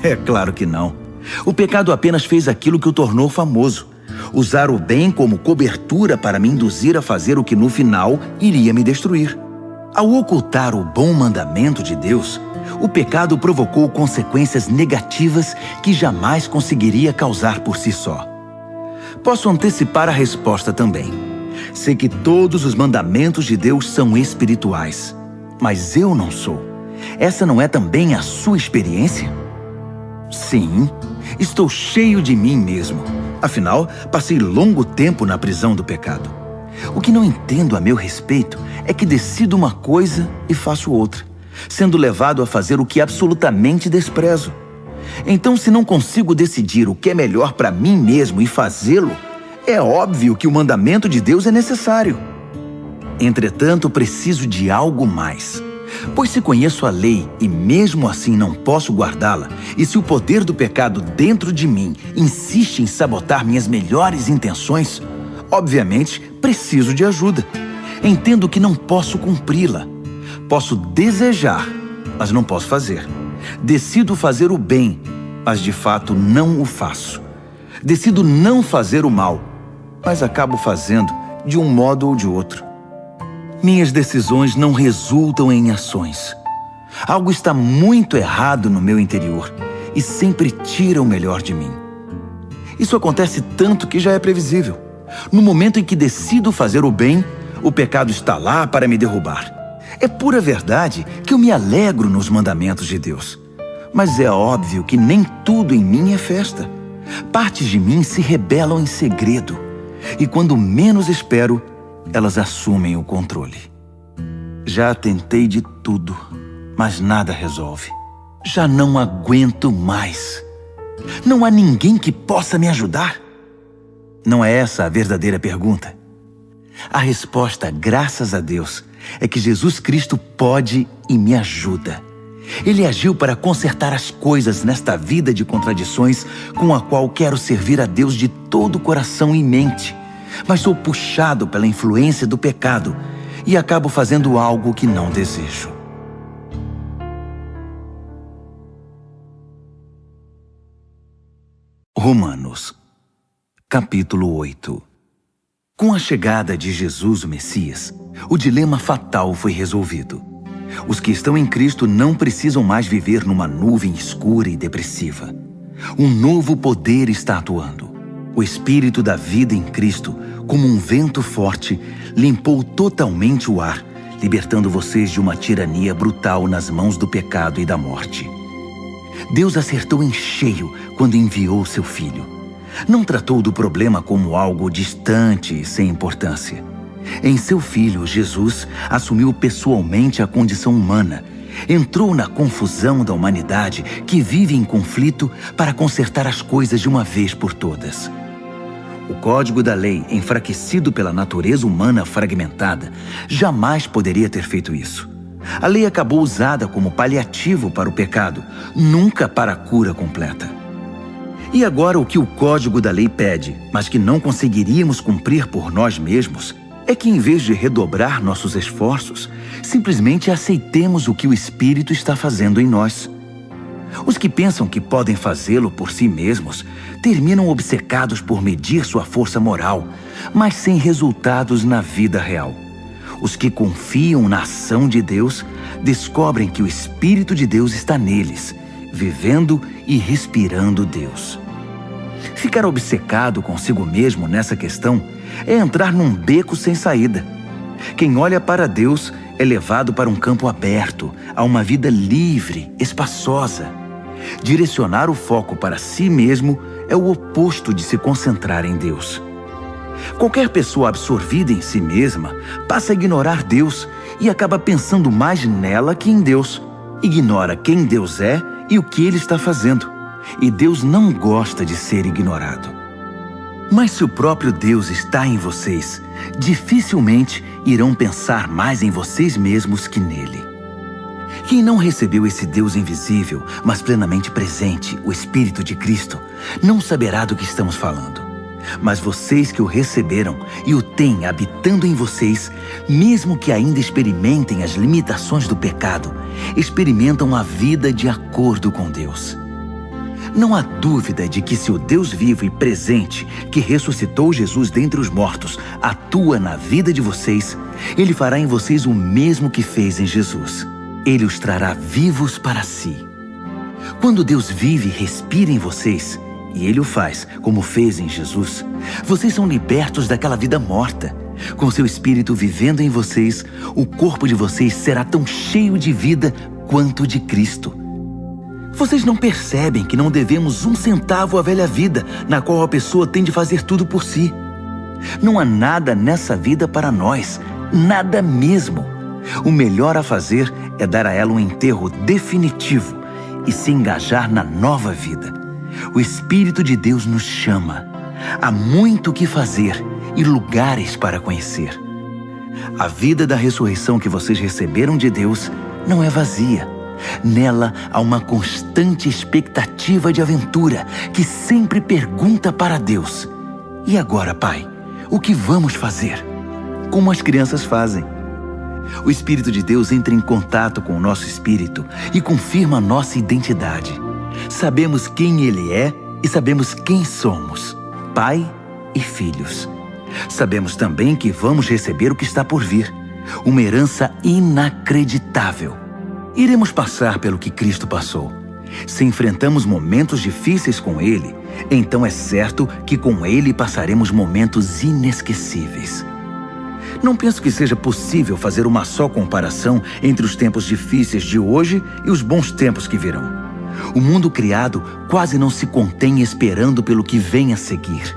É claro que não. O pecado apenas fez aquilo que o tornou famoso. Usar o bem como cobertura para me induzir a fazer o que no final iria me destruir. Ao ocultar o bom mandamento de Deus, o pecado provocou consequências negativas que jamais conseguiria causar por si só. Posso antecipar a resposta também. Sei que todos os mandamentos de Deus são espirituais, mas eu não sou. Essa não é também a sua experiência? Sim, estou cheio de mim mesmo. Afinal, passei longo tempo na prisão do pecado. O que não entendo a meu respeito é que decido uma coisa e faço outra, sendo levado a fazer o que absolutamente desprezo. Então, se não consigo decidir o que é melhor para mim mesmo e fazê-lo, é óbvio que o mandamento de Deus é necessário. Entretanto, preciso de algo mais. Pois se conheço a lei e mesmo assim não posso guardá-la, e se o poder do pecado dentro de mim insiste em sabotar minhas melhores intenções, obviamente preciso de ajuda. Entendo que não posso cumpri-la. Posso desejar, mas não posso fazer. Decido fazer o bem, mas de fato não o faço. Decido não fazer o mal, mas acabo fazendo de um modo ou de outro. Minhas decisões não resultam em ações. Algo está muito errado no meu interior e sempre tira o melhor de mim. Isso acontece tanto que já é previsível. No momento em que decido fazer o bem, o pecado está lá para me derrubar. É pura verdade que eu me alegro nos mandamentos de Deus. Mas é óbvio que nem tudo em mim é festa. Partes de mim se rebelam em segredo. E quando menos espero, elas assumem o controle. Já tentei de tudo, mas nada resolve. Já não aguento mais. Não há ninguém que possa me ajudar? Não é essa a verdadeira pergunta? A resposta, graças a Deus, é que Jesus Cristo pode e me ajuda. Ele agiu para consertar as coisas nesta vida de contradições com a qual quero servir a Deus de todo o coração e mente, mas sou puxado pela influência do pecado e acabo fazendo algo que não desejo. Romanos, capítulo 8. Com a chegada de Jesus, o Messias, o dilema fatal foi resolvido. Os que estão em Cristo não precisam mais viver numa nuvem escura e depressiva. Um novo poder está atuando. O Espírito da vida em Cristo, como um vento forte, limpou totalmente o ar, libertando vocês de uma tirania brutal nas mãos do pecado e da morte. Deus acertou em cheio quando enviou seu Filho. Não tratou do problema como algo distante e sem importância. Em seu Filho, Jesus assumiu pessoalmente a condição humana, entrou na confusão da humanidade que vive em conflito para consertar as coisas de uma vez por todas. O código da lei, enfraquecido pela natureza humana fragmentada, jamais poderia ter feito isso. A lei acabou usada como paliativo para o pecado, nunca para a cura completa. E agora o que o código da lei pede, mas que não conseguiríamos cumprir por nós mesmos, é que em vez de redobrar nossos esforços, simplesmente aceitemos o que o Espírito está fazendo em nós. Os que pensam que podem fazê-lo por si mesmos terminam obcecados por medir sua força moral, mas sem resultados na vida real. Os que confiam na ação de Deus descobrem que o Espírito de Deus está neles, vivendo e respirando Deus. Ficar obcecado consigo mesmo nessa questão é entrar num beco sem saída. Quem olha para Deus é levado para um campo aberto, a uma vida livre, espaçosa. Direcionar o foco para si mesmo é o oposto de se concentrar em Deus. Qualquer pessoa absorvida em si mesma passa a ignorar Deus e acaba pensando mais nela que em Deus. Ignora quem Deus é e o que Ele está fazendo. E Deus não gosta de ser ignorado. Mas se o próprio Deus está em vocês, dificilmente irão pensar mais em vocês mesmos que nele. Quem não recebeu esse Deus invisível, mas plenamente presente, o Espírito de Cristo, não saberá do que estamos falando. Mas vocês que o receberam e o têm habitando em vocês, mesmo que ainda experimentem as limitações do pecado, experimentam a vida de acordo com Deus. Não há dúvida de que se o Deus vivo e presente, que ressuscitou Jesus dentre os mortos, atua na vida de vocês, Ele fará em vocês o mesmo que fez em Jesus. Ele os trará vivos para si. Quando Deus vive e respira em vocês, e Ele o faz, como fez em Jesus, vocês são libertos daquela vida morta. Com seu Espírito vivendo em vocês, o corpo de vocês será tão cheio de vida quanto de Cristo. Vocês não percebem que não devemos um centavo à velha vida, na qual a pessoa tem de fazer tudo por si. Não há nada nessa vida para nós, nada mesmo. O melhor a fazer é dar a ela um enterro definitivo e se engajar na nova vida. O Espírito de Deus nos chama. Há muito o que fazer e lugares para conhecer. A vida da ressurreição que vocês receberam de Deus não é vazia. Nela há uma constante expectativa de aventura que sempre pergunta para Deus: e agora, Pai, o que vamos fazer? Como as crianças fazem. O Espírito de Deus entra em contato com o nosso espírito e confirma a nossa identidade. Sabemos quem Ele é e sabemos quem somos, Pai e filhos. Sabemos também que vamos receber o que está por vir, uma herança inacreditável. Iremos passar pelo que Cristo passou. Se enfrentamos momentos difíceis com Ele, então é certo que com Ele passaremos momentos inesquecíveis. Não penso que seja possível fazer uma só comparação entre os tempos difíceis de hoje e os bons tempos que virão. O mundo criado quase não se contém esperando pelo que vem a seguir.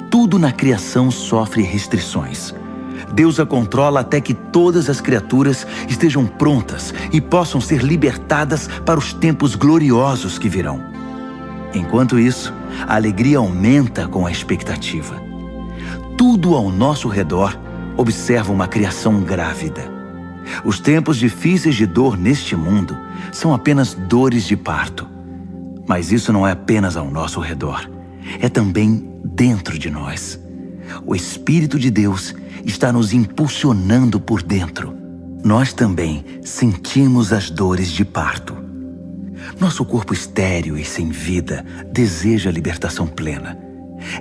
Tudo na criação sofre restrições. Deus a controla até que todas as criaturas estejam prontas e possam ser libertadas para os tempos gloriosos que virão. Enquanto isso, a alegria aumenta com a expectativa. Tudo ao nosso redor observa uma criação grávida. Os tempos difíceis de dor neste mundo são apenas dores de parto. Mas isso não é apenas ao nosso redor, é também dentro de nós. O Espírito de Deus está nos impulsionando por dentro. Nós também sentimos as dores de parto. Nosso corpo estéril e sem vida deseja a libertação plena.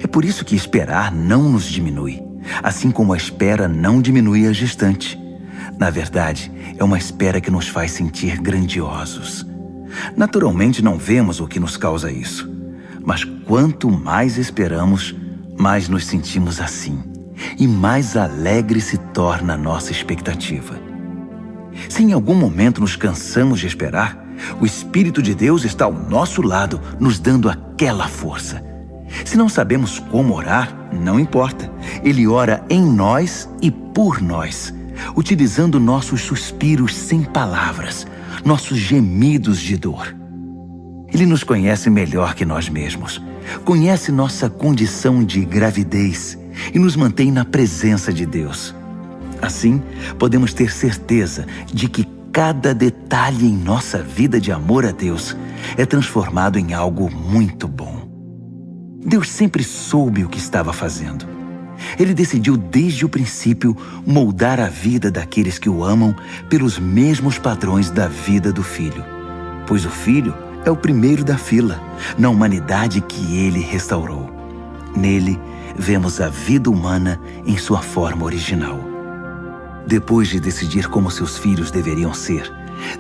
É por isso que esperar não nos diminui, assim como a espera não diminui a gestante. Na verdade, é uma espera que nos faz sentir grandiosos. Naturalmente não vemos o que nos causa isso, mas quanto mais esperamos, mais nos sentimos assim, e mais alegre se torna a nossa expectativa. Se em algum momento nos cansamos de esperar, o Espírito de Deus está ao nosso lado, nos dando aquela força. Se não sabemos como orar, não importa. Ele ora em nós e por nós, utilizando nossos suspiros sem palavras, nossos gemidos de dor. Ele nos conhece melhor que nós mesmos, conhece nossa condição de gravidez e nos mantém na presença de Deus. Assim, podemos ter certeza de que cada detalhe em nossa vida de amor a Deus é transformado em algo muito bom. Deus sempre soube o que estava fazendo. Ele decidiu desde o princípio moldar a vida daqueles que o amam pelos mesmos padrões da vida do Filho, pois o Filho é o primeiro da fila, na humanidade que ele restaurou. Nele, vemos a vida humana em sua forma original. Depois de decidir como seus filhos deveriam ser,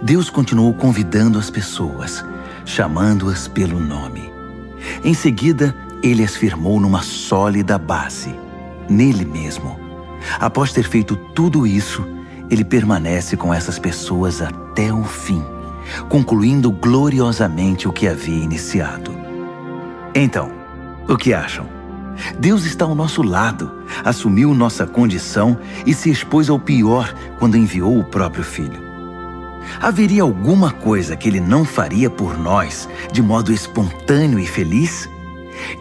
Deus continuou convidando as pessoas, chamando-as pelo nome. Em seguida, ele as firmou numa sólida base, nele mesmo. Após ter feito tudo isso, ele permanece com essas pessoas até o fim, concluindo gloriosamente o que havia iniciado. Então, o que acham? Deus está ao nosso lado, assumiu nossa condição e se expôs ao pior quando enviou o próprio Filho. Haveria alguma coisa que ele não faria por nós de modo espontâneo e feliz?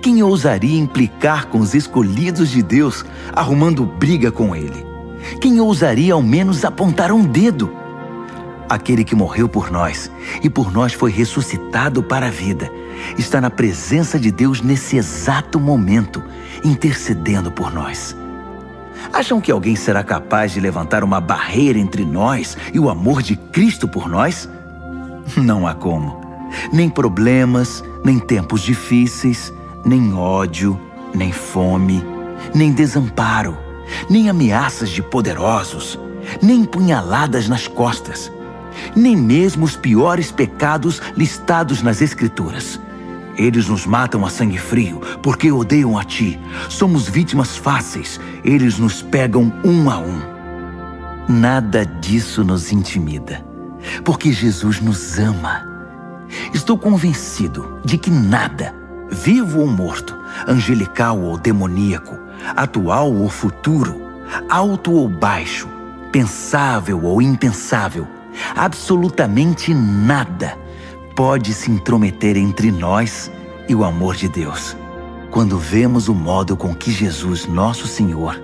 Quem ousaria implicar com os escolhidos de Deus, arrumando briga com ele? Quem ousaria ao menos apontar um dedo? Aquele que morreu por nós e por nós foi ressuscitado para a vida, está na presença de Deus nesse exato momento, intercedendo por nós. Acham que alguém será capaz de levantar uma barreira entre nós e o amor de Cristo por nós? Não há como. Nem problemas, nem tempos difíceis, nem ódio, nem fome, nem desamparo, nem ameaças de poderosos, nem punhaladas nas costas, nem mesmo os piores pecados listados nas Escrituras. Eles nos matam a sangue frio, porque odeiam a ti. Somos vítimas fáceis, eles nos pegam um a um. Nada disso nos intimida, porque Jesus nos ama. Estou convencido de que nada, vivo ou morto, angelical ou demoníaco, atual ou futuro, alto ou baixo, pensável ou impensável, absolutamente nada pode se intrometer entre nós e o amor de Deus, quando vemos o modo com que Jesus, nosso Senhor,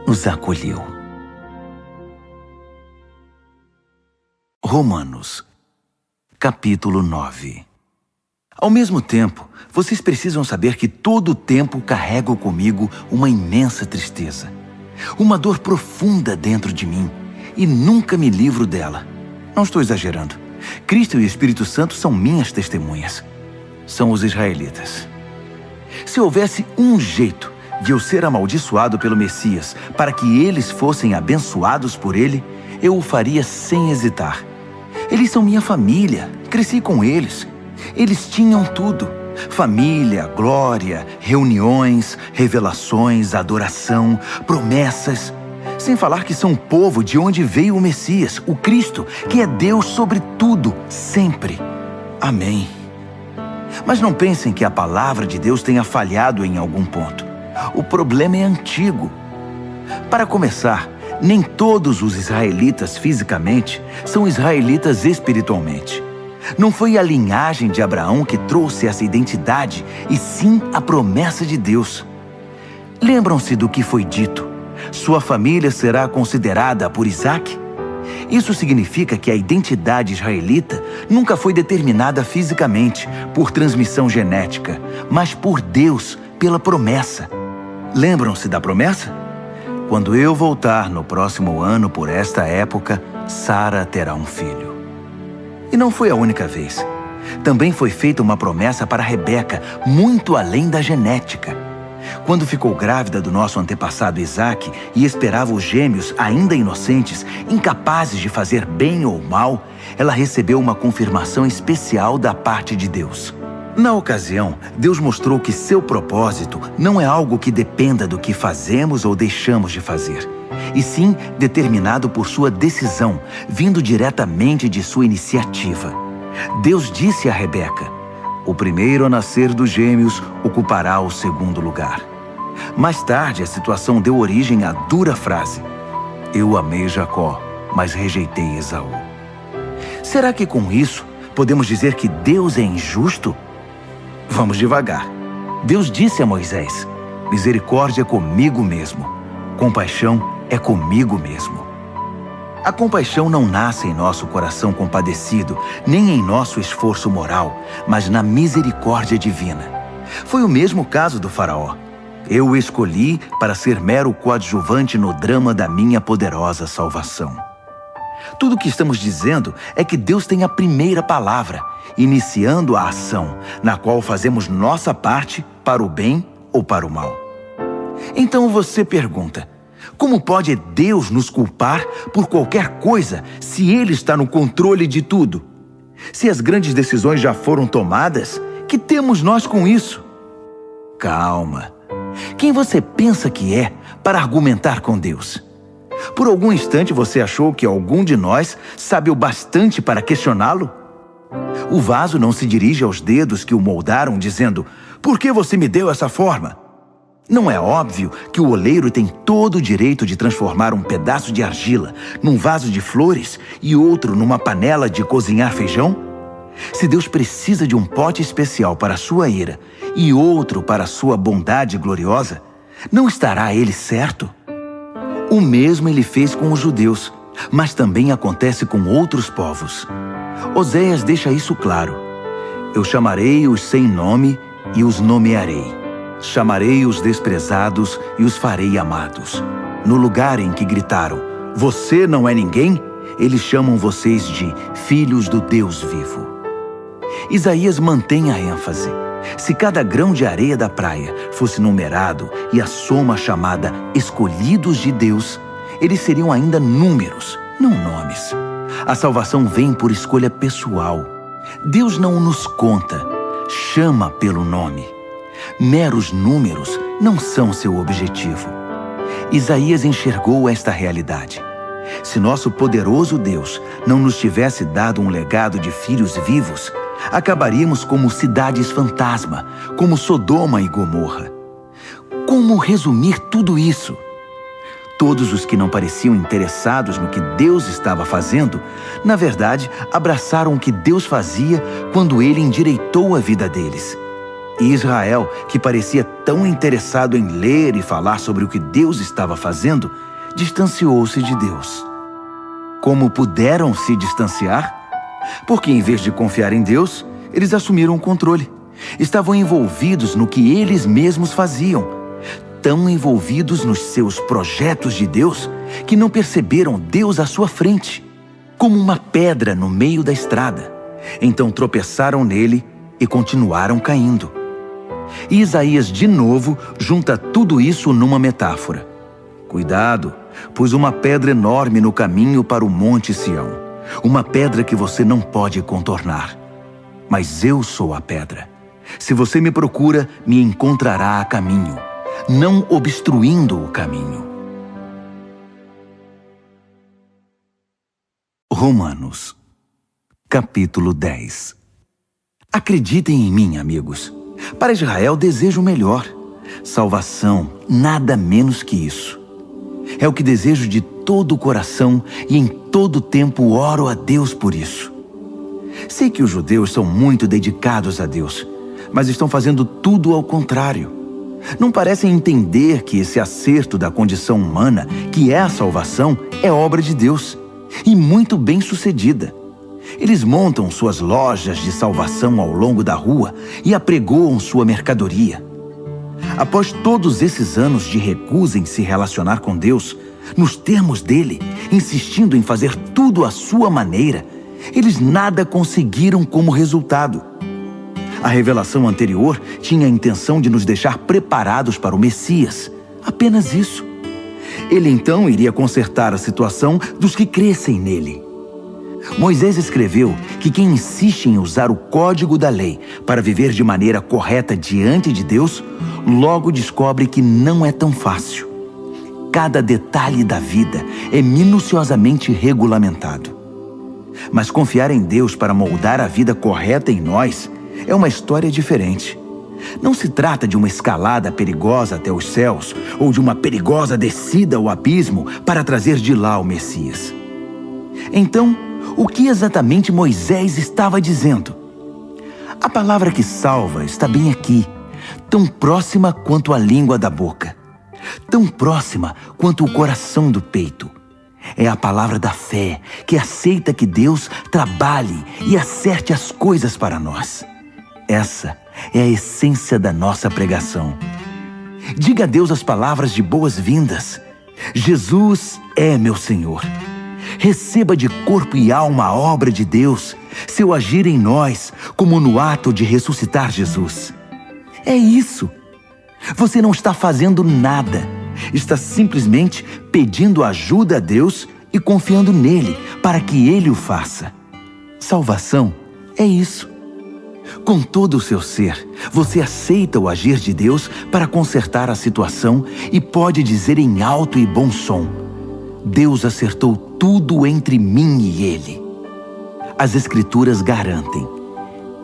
nos acolheu. Romanos, capítulo 9. Ao mesmo tempo, vocês precisam saber que todo o tempo carrego comigo uma imensa tristeza, uma dor profunda dentro de mim, e nunca me livro dela. Não estou exagerando. Cristo e o Espírito Santo são minhas testemunhas. São os israelitas. Se houvesse um jeito de eu ser amaldiçoado pelo Messias para que eles fossem abençoados por ele, eu o faria sem hesitar. Eles são minha família, cresci com eles. Eles tinham tudo: família, glória, reuniões, revelações, adoração, promessas. Sem falar que são o povo de onde veio o Messias, o Cristo, que é Deus sobre tudo, sempre. Amém. Mas não pensem que a palavra de Deus tenha falhado em algum ponto. O problema é antigo. Para começar, nem todos os israelitas fisicamente são israelitas espiritualmente. Não foi a linhagem de Abraão que trouxe essa identidade, e sim a promessa de Deus. Lembram-se do que foi dito? Sua família será considerada por Isaque? Isso significa que a identidade israelita nunca foi determinada fisicamente, por transmissão genética, mas por Deus, pela promessa. Lembram-se da promessa? Quando eu voltar no próximo ano por esta época, Sara terá um filho. E não foi a única vez. Também foi feita uma promessa para Rebeca, muito além da genética. Quando ficou grávida do nosso antepassado Isaque e esperava os gêmeos ainda inocentes, incapazes de fazer bem ou mal, ela recebeu uma confirmação especial da parte de Deus. Na ocasião, Deus mostrou que seu propósito não é algo que dependa do que fazemos ou deixamos de fazer, e sim determinado por sua decisão, vindo diretamente de sua iniciativa. Deus disse a Rebeca: o primeiro a nascer dos gêmeos ocupará o segundo lugar. Mais tarde, a situação deu origem à dura frase: eu amei Jacó, mas rejeitei Esaú. Será que com isso podemos dizer que Deus é injusto? Vamos devagar. Deus disse a Moisés: misericórdia é comigo mesmo, compaixão é comigo mesmo. A compaixão não nasce em nosso coração compadecido, nem em nosso esforço moral, mas na misericórdia divina. Foi o mesmo caso do faraó. Eu o escolhi para ser mero coadjuvante no drama da minha poderosa salvação. Tudo o que estamos dizendo é que Deus tem a primeira palavra, iniciando a ação, na qual fazemos nossa parte para o bem ou para o mal. Então você pergunta: como pode Deus nos culpar por qualquer coisa se Ele está no controle de tudo? Se as grandes decisões já foram tomadas, que temos nós com isso? Calma. Quem você pensa que é para argumentar com Deus? Por algum instante você achou que algum de nós sabe o bastante para questioná-lo? O vaso não se dirige aos dedos que o moldaram dizendo: por que você me deu essa forma? Não é óbvio que o oleiro tem todo o direito de transformar um pedaço de argila num vaso de flores e outro numa panela de cozinhar feijão? Se Deus precisa de um pote especial para a sua ira e outro para a sua bondade gloriosa, não estará Ele certo? O mesmo Ele fez com os judeus, mas também acontece com outros povos. Oséias deixa isso claro: eu chamarei os sem nome e os nomearei. Chamarei os desprezados e os farei amados. No lugar em que gritaram: você não é ninguém, eles chamam vocês de filhos do Deus vivo. Isaías mantém a ênfase. Se cada grão de areia da praia fosse numerado e a soma chamada escolhidos de Deus, eles seriam ainda números, não nomes. A salvação vem por escolha pessoal. Deus não nos conta, chama pelo nome. Meros números não são seu objetivo. Isaías enxergou esta realidade. Se nosso poderoso Deus não nos tivesse dado um legado de filhos vivos, acabaríamos como cidades fantasma, como Sodoma e Gomorra. Como resumir tudo isso? Todos os que não pareciam interessados no que Deus estava fazendo, na verdade, abraçaram o que Deus fazia quando Ele endireitou a vida deles. E Israel, que parecia tão interessado em ler e falar sobre o que Deus estava fazendo, distanciou-se de Deus. Como puderam se distanciar? Porque em vez de confiar em Deus, eles assumiram o controle. Estavam envolvidos no que eles mesmos faziam, tão envolvidos nos seus projetos de Deus que não perceberam Deus à sua frente, como uma pedra no meio da estrada. Então tropeçaram nele e continuaram caindo. E Isaías de novo junta tudo isso numa metáfora. Cuidado, pus uma pedra enorme no caminho para o Monte Sião, uma pedra que você não pode contornar. Mas eu sou a pedra. Se você me procura, me encontrará a caminho, não obstruindo o caminho. Romanos, capítulo 10. Acreditem em mim, amigos. Para Israel desejo o melhor. Salvação, nada menos que isso. É o que desejo de todo o coração e em todo tempo oro a Deus por isso. Sei que os judeus são muito dedicados a Deus, mas estão fazendo tudo ao contrário. Não parecem entender que esse acerto da condição humana, que é a salvação, é obra de Deus, e muito bem sucedida. Eles montam suas lojas de salvação ao longo da rua e apregoam sua mercadoria. Após todos esses anos de recusa em se relacionar com Deus, nos termos dele, insistindo em fazer tudo à sua maneira, eles nada conseguiram como resultado. A revelação anterior tinha a intenção de nos deixar preparados para o Messias, apenas isso. Ele então iria consertar a situação dos que crescem nele. Moisés escreveu que quem insiste em usar o código da lei para viver de maneira correta diante de Deus, logo descobre que não é tão fácil. Cada detalhe da vida é minuciosamente regulamentado. Mas confiar em Deus para moldar a vida correta em nós é uma história diferente. Não se trata de uma escalada perigosa até os céus ou de uma perigosa descida ao abismo para trazer de lá o Messias. Então, o que exatamente Moisés estava dizendo? A palavra que salva está bem aqui, tão próxima quanto a língua da boca, tão próxima quanto o coração do peito. É a palavra da fé, que aceita que Deus trabalhe e acerte as coisas para nós. Essa é a essência da nossa pregação. Diga a Deus as palavras de boas-vindas. Jesus é meu Senhor. Receba de corpo e alma a obra de Deus, seu agir em nós, como no ato de ressuscitar Jesus. É isso. Você não está fazendo nada. Está simplesmente pedindo ajuda a Deus e confiando nele para que ele o faça. Salvação é isso. Com todo o seu ser, você aceita o agir de Deus para consertar a situação e pode dizer em alto e bom som: Deus acertou tudo entre mim e ele. As Escrituras garantem: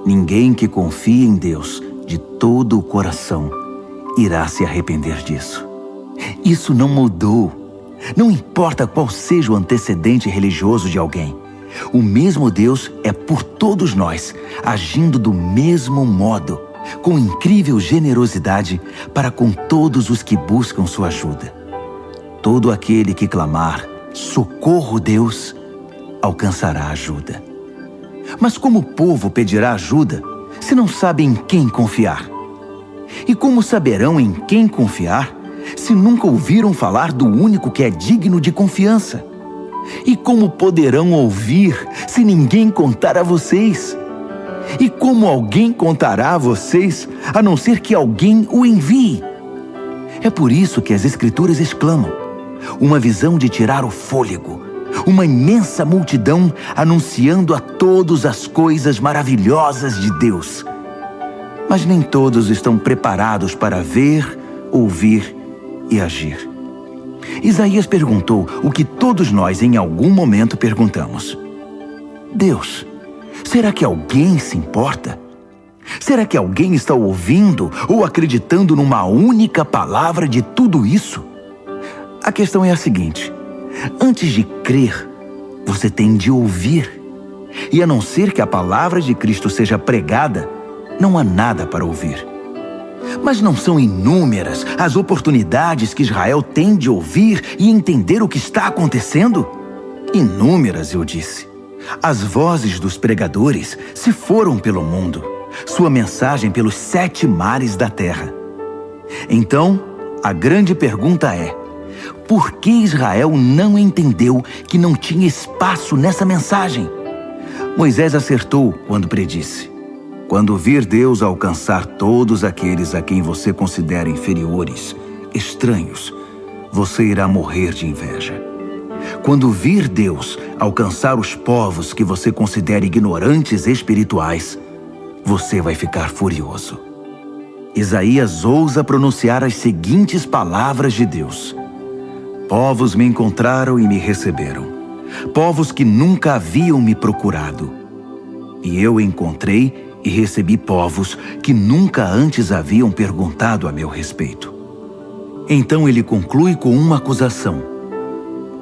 ninguém que confie em Deus de todo o coração irá se arrepender disso. Isso não mudou. Não importa qual seja o antecedente religioso de alguém. O mesmo Deus é por todos nós, agindo do mesmo modo, com incrível generosidade para com todos os que buscam sua ajuda. Todo aquele que clamar, socorro Deus, alcançará ajuda. Mas como o povo pedirá ajuda se não sabe em quem confiar? E como saberão em quem confiar se nunca ouviram falar do único que é digno de confiança? E como poderão ouvir se ninguém contar a vocês? E como alguém contará a vocês, a não ser que alguém o envie? É por isso que as Escrituras exclamam: uma visão de tirar o fôlego, uma imensa multidão anunciando a todos as coisas maravilhosas de Deus. Mas nem todos estão preparados para ver, ouvir e agir. Isaías perguntou o que todos nós em algum momento perguntamos: Deus, será que alguém se importa? Será que alguém está ouvindo ou acreditando numa única palavra de tudo isso? A questão é a seguinte: antes de crer, você tem de ouvir. E a não ser que a palavra de Cristo seja pregada, não há nada para ouvir. Mas não são inúmeras as oportunidades que Israel tem de ouvir e entender o que está acontecendo? Inúmeras, eu disse. As vozes dos pregadores se foram pelo mundo, sua mensagem pelos 7 mares da terra. Então, a grande pergunta é: por que Israel não entendeu que não tinha espaço nessa mensagem? Moisés acertou quando predisse: quando vir Deus alcançar todos aqueles a quem você considera inferiores, estranhos, você irá morrer de inveja. Quando vir Deus alcançar os povos que você considera ignorantes espirituais, você vai ficar furioso. Isaías ousa pronunciar as seguintes palavras de Deus: povos me encontraram e me receberam. povos que nunca haviam me procurado. E eu encontrei e recebi povos que nunca antes haviam perguntado a meu respeito. Então ele conclui com uma acusação.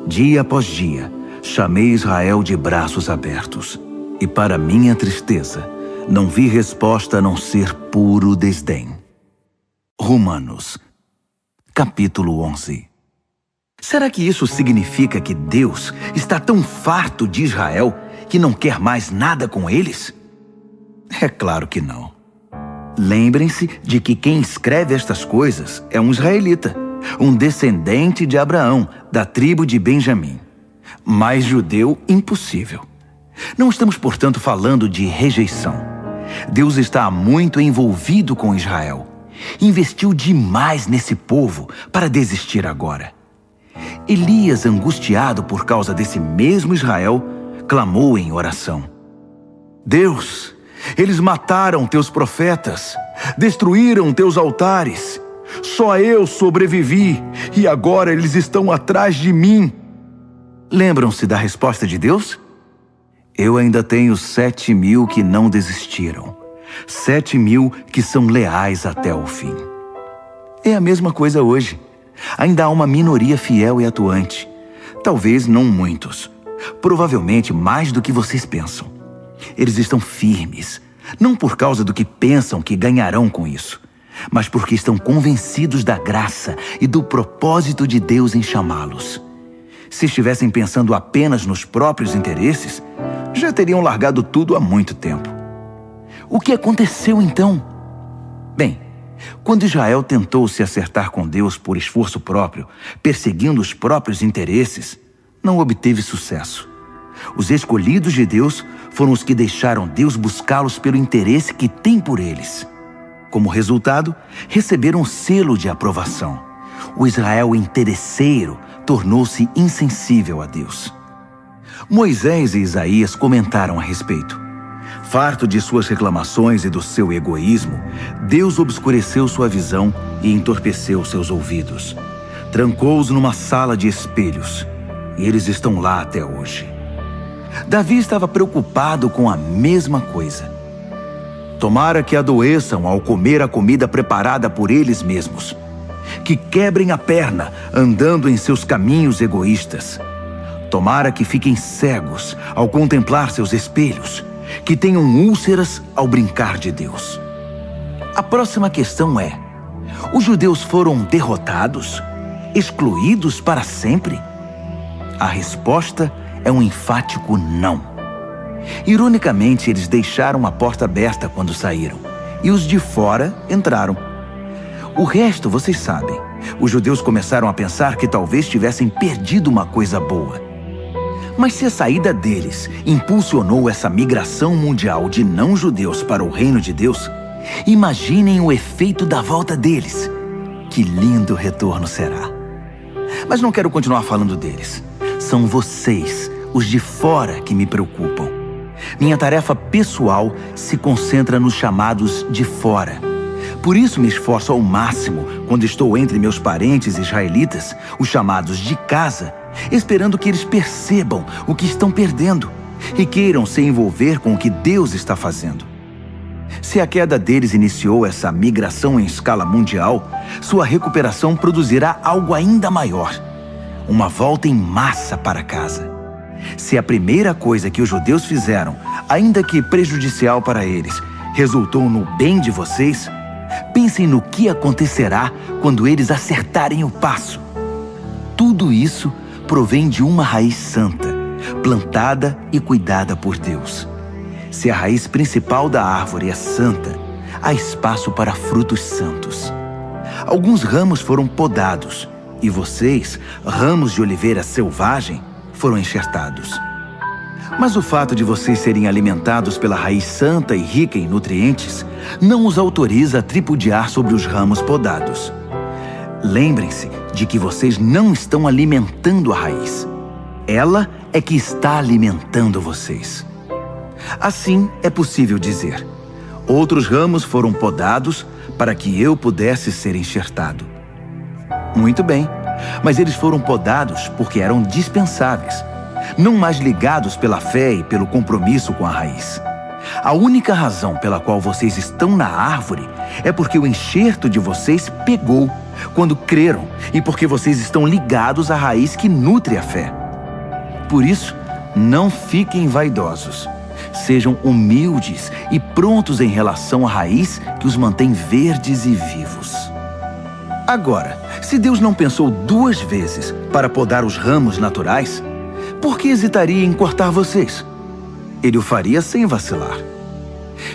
Dia após dia, chamei Israel de braços abertos, e para minha tristeza, não vi resposta a não ser puro desdém. Romanos, capítulo 11. Será que isso significa que Deus está tão farto de Israel que não quer mais nada com eles? É claro que não. Lembrem-se de que quem escreve estas coisas é um israelita, um descendente de Abraão, da tribo de Benjamim. Mais judeu, impossível. Não estamos, portanto, falando de rejeição. Deus está muito envolvido com Israel. Investiu demais nesse povo para desistir agora. Elias, angustiado por causa desse mesmo Israel, clamou em oração. Deus, eles mataram teus profetas, destruíram teus altares. Só eu sobrevivi e agora eles estão atrás de mim. Lembram-se da resposta de Deus? Eu ainda tenho 7.000 que não desistiram. 7.000 que são leais até o fim. É a mesma coisa hoje. Ainda há uma minoria fiel e atuante. Talvez não muitos. Provavelmente mais do que vocês pensam. Eles estão firmes, não por causa do que pensam que ganharão com isso, mas porque estão convencidos da graça e do propósito de Deus em chamá-los. Se estivessem pensando apenas nos próprios interesses, já teriam largado tudo há muito tempo. O que aconteceu então? Bem, quando Israel tentou se acertar com Deus por esforço próprio, perseguindo os próprios interesses, não obteve sucesso. Os escolhidos de Deus foram os que deixaram Deus buscá-los pelo interesse que tem por eles. Como resultado, receberam um selo de aprovação. O Israel interesseiro tornou-se insensível a Deus. Moisés e Isaías comentaram a respeito. Farto de suas reclamações e do seu egoísmo, Deus obscureceu sua visão e entorpeceu seus ouvidos. Trancou-os numa sala de espelhos, e eles estão lá até hoje. Davi estava preocupado com a mesma coisa. Tomara que adoeçam ao comer a comida preparada por eles mesmos, que quebrem a perna andando em seus caminhos egoístas. Tomara que fiquem cegos ao contemplar seus espelhos, que tenham úlceras ao brincar de Deus. A próxima questão é: os judeus foram derrotados, excluídos para sempre? A resposta é um enfático não. Ironicamente, eles deixaram a porta aberta quando saíram, e os de fora entraram. O resto, vocês sabem. Os judeus começaram a pensar que talvez tivessem perdido uma coisa boa. Mas se a saída deles impulsionou essa migração mundial de não-judeus para o reino de Deus, imaginem o efeito da volta deles. Que lindo retorno será. Mas não quero continuar falando deles. São vocês, os de fora, que me preocupam. Minha tarefa pessoal se concentra nos chamados de fora. Por isso me esforço ao máximo quando estou entre meus parentes israelitas, os chamados de casa, esperando que eles percebam o que estão perdendo e queiram se envolver com o que Deus está fazendo. Se a queda deles iniciou essa migração em escala mundial, sua recuperação produzirá algo ainda maior. Uma volta em massa para casa. Se a primeira coisa que os judeus fizeram, ainda que prejudicial para eles, resultou no bem de vocês, pensem no que acontecerá quando eles acertarem o passo. Tudo isso provém de uma raiz santa, plantada e cuidada por Deus. Se a raiz principal da árvore é santa, há espaço para frutos santos. Alguns ramos foram podados, e vocês, ramos de oliveira selvagem, foram enxertados. Mas o fato de vocês serem alimentados pela raiz santa e rica em nutrientes não os autoriza a tripudiar sobre os ramos podados. Lembrem-se de que vocês não estão alimentando a raiz. Ela é que está alimentando vocês. Assim é possível dizer: outros ramos foram podados para que eu pudesse ser enxertado. Muito bem, mas eles foram podados porque eram dispensáveis. não mais ligados pela fé e pelo compromisso com a raiz. A única razão pela qual vocês estão na árvore é porque o enxerto de vocês pegou quando creram e porque vocês estão ligados à raiz que nutre a fé. Por isso, não fiquem vaidosos. Sejam humildes e prontos em relação à raiz que os mantém verdes e vivos. Agora, se Deus não pensou 2 vezes para podar os ramos naturais, por que hesitaria em cortar vocês? Ele o faria sem vacilar.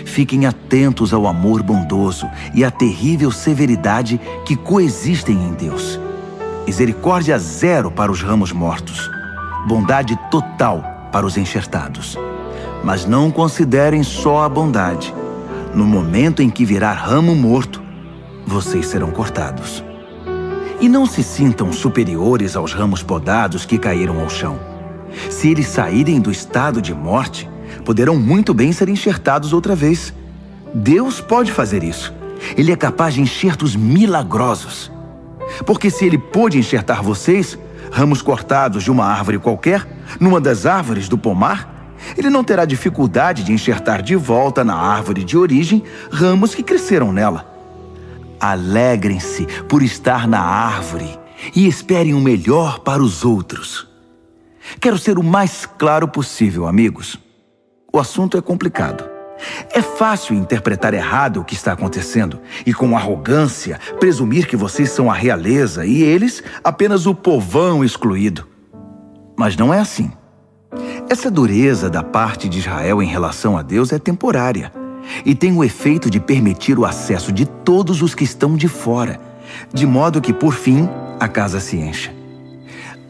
Fiquem atentos ao amor bondoso e à terrível severidade que coexistem em Deus. Misericórdia zero para os ramos mortos, bondade total para os enxertados. Mas não considerem só a bondade. No momento em que virar ramo morto, vocês serão cortados. E não se sintam superiores aos ramos podados que caíram ao chão. Se eles saírem do estado de morte, poderão muito bem ser enxertados outra vez. Deus pode fazer isso. Ele é capaz de enxertos milagrosos. Porque se Ele pôde enxertar vocês, ramos cortados de uma árvore qualquer, numa das árvores do pomar, Ele não terá dificuldade de enxertar de volta na árvore de origem ramos que cresceram nela. Alegrem-se por estar na árvore e esperem o melhor para os outros. Quero ser o mais claro possível, amigos. O assunto é complicado. É fácil interpretar errado o que está acontecendo e, com arrogância, presumir que vocês são a realeza e eles apenas o povão excluído. Mas não é assim. Essa dureza da parte de Israel em relação a Deus é temporária e tem o efeito de permitir o acesso de todos os que estão de fora, de modo que, por fim, a casa se encha.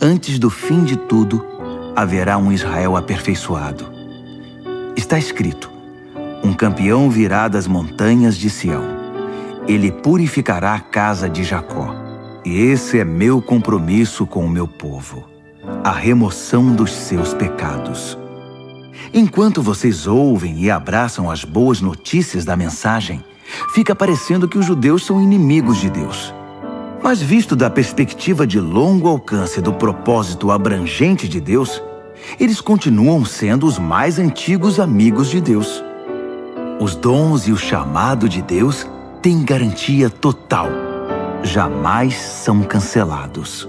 Antes do fim de tudo, haverá um Israel aperfeiçoado. Está escrito: um campeão virá das montanhas de Sião. Ele purificará a casa de Jacó. E esse é meu compromisso com o meu povo: a remoção dos seus pecados. Enquanto vocês ouvem e abraçam as boas notícias da mensagem, fica parecendo que os judeus são inimigos de Deus. Mas visto da perspectiva de longo alcance do propósito abrangente de Deus, eles continuam sendo os mais antigos amigos de Deus. Os dons e o chamado de Deus têm garantia total. Jamais são cancelados.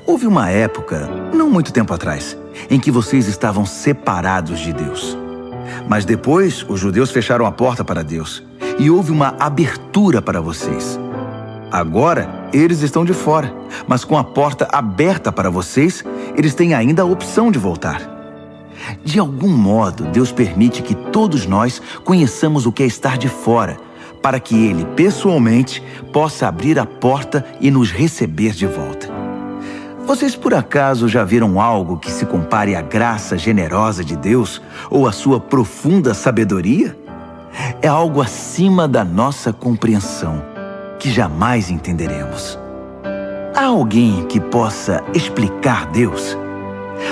Houve uma época, não muito tempo atrás, em que vocês estavam separados de Deus. Mas depois, os judeus fecharam a porta para Deus e houve uma abertura para vocês. Agora, eles estão de fora, mas com a porta aberta para vocês, eles têm ainda a opção de voltar. De algum modo, Deus permite que todos nós conheçamos o que é estar de fora, para que Ele, pessoalmente, possa abrir a porta e nos receber de volta. Vocês, por acaso, já viram algo que se compare à graça generosa de Deus ou à sua profunda sabedoria? É algo acima da nossa compreensão, que jamais entenderemos. Há alguém que possa explicar Deus?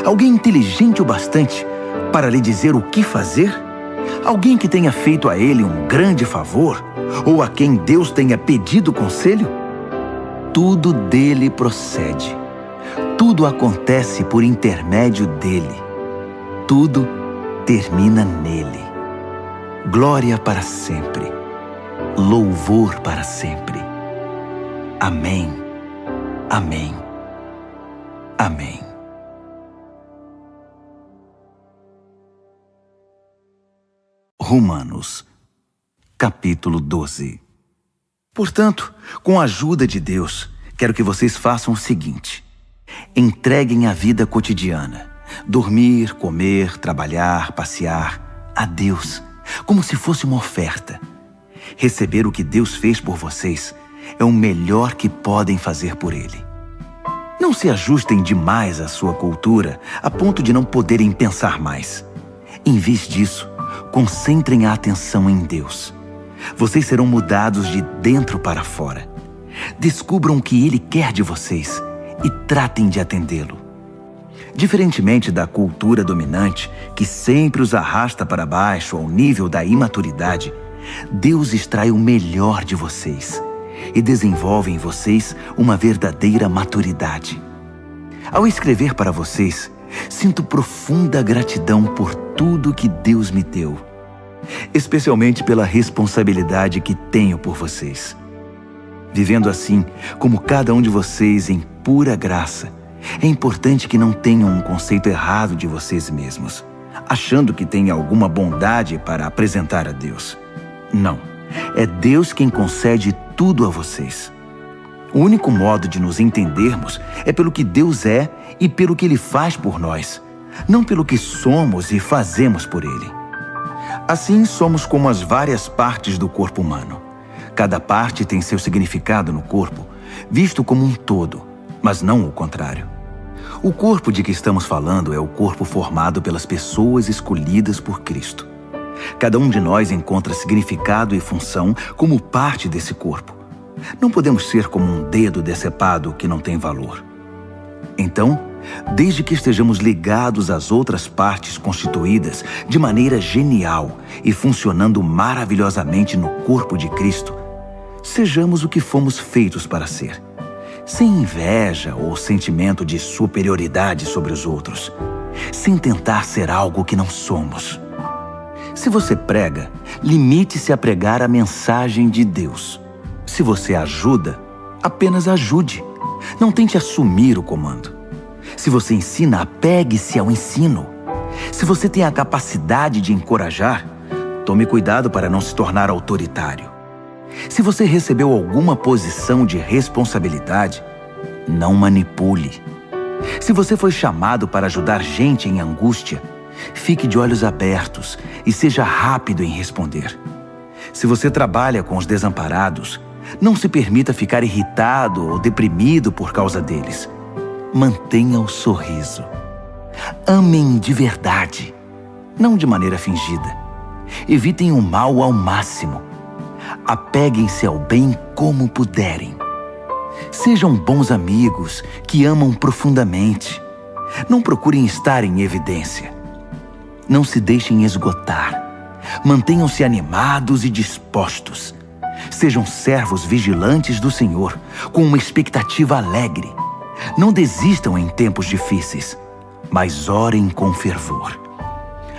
Alguém inteligente o bastante para lhe dizer o que fazer? Alguém que tenha feito a ele um grande favor? Ou a quem Deus tenha pedido conselho? Tudo dele procede. Tudo acontece por intermédio dele. Tudo termina nele. Glória para sempre. Louvor para sempre. Amém. Amém. Amém. Romanos, capítulo 12. Portanto, com a ajuda de Deus, quero que vocês façam o seguinte: entreguem a vida cotidiana, dormir, comer, trabalhar, passear, a Deus, como se fosse uma oferta. Receber o que Deus fez por vocês é o melhor que podem fazer por Ele. Não se ajustem demais à sua cultura, a ponto de não poderem pensar mais. Em vez disso, concentrem a atenção em Deus. Vocês serão mudados de dentro para fora. Descubram o que Ele quer de vocês e tratem de atendê-lo. Diferentemente da cultura dominante, que sempre os arrasta para baixo ao nível da imaturidade, Deus extrai o melhor de vocês e desenvolve em vocês uma verdadeira maturidade. Ao escrever para vocês, Sinto profunda gratidão por tudo que Deus me deu, especialmente pela responsabilidade que tenho por vocês. Vivendo assim, como cada um de vocês em pura graça, é importante que não tenham um conceito errado de vocês mesmos, achando que têm alguma bondade para apresentar a Deus. Não, é Deus quem concede tudo a vocês. O único modo de nos entendermos é pelo que Deus é e pelo que Ele faz por nós, não pelo que somos e fazemos por Ele. Assim, somos como as várias partes do corpo humano. Cada parte tem seu significado no corpo, visto como um todo, mas não o contrário. O corpo de que estamos falando é o corpo formado pelas pessoas escolhidas por Cristo. Cada um de nós encontra significado e função como parte desse corpo. Não podemos ser como um dedo decepado que não tem valor. Então, desde que estejamos ligados às outras partes constituídas de maneira genial e funcionando maravilhosamente no corpo de Cristo, sejamos o que fomos feitos para ser, sem inveja ou sentimento de superioridade sobre os outros, sem tentar ser algo que não somos. Se você prega, limite-se a pregar a mensagem de Deus. Se você ajuda, apenas ajude. Não tente assumir o comando. Se você ensina, apegue-se ao ensino. Se você tem a capacidade de encorajar, tome cuidado para não se tornar autoritário. Se você recebeu alguma posição de responsabilidade, não manipule. Se você foi chamado para ajudar gente em angústia, fique de olhos abertos e seja rápido em responder. Se você trabalha com os desamparados, não se permita ficar irritado ou deprimido por causa deles. Mantenha o sorriso. Amem de verdade, não de maneira fingida. Evitem o mal ao máximo. Apeguem-se ao bem como puderem. Sejam bons amigos que amam profundamente. Não procurem estar em evidência. Não se deixem esgotar. Mantenham-se animados e dispostos. Sejam servos vigilantes do Senhor, com uma expectativa alegre. Não desistam em tempos difíceis, mas orem com fervor.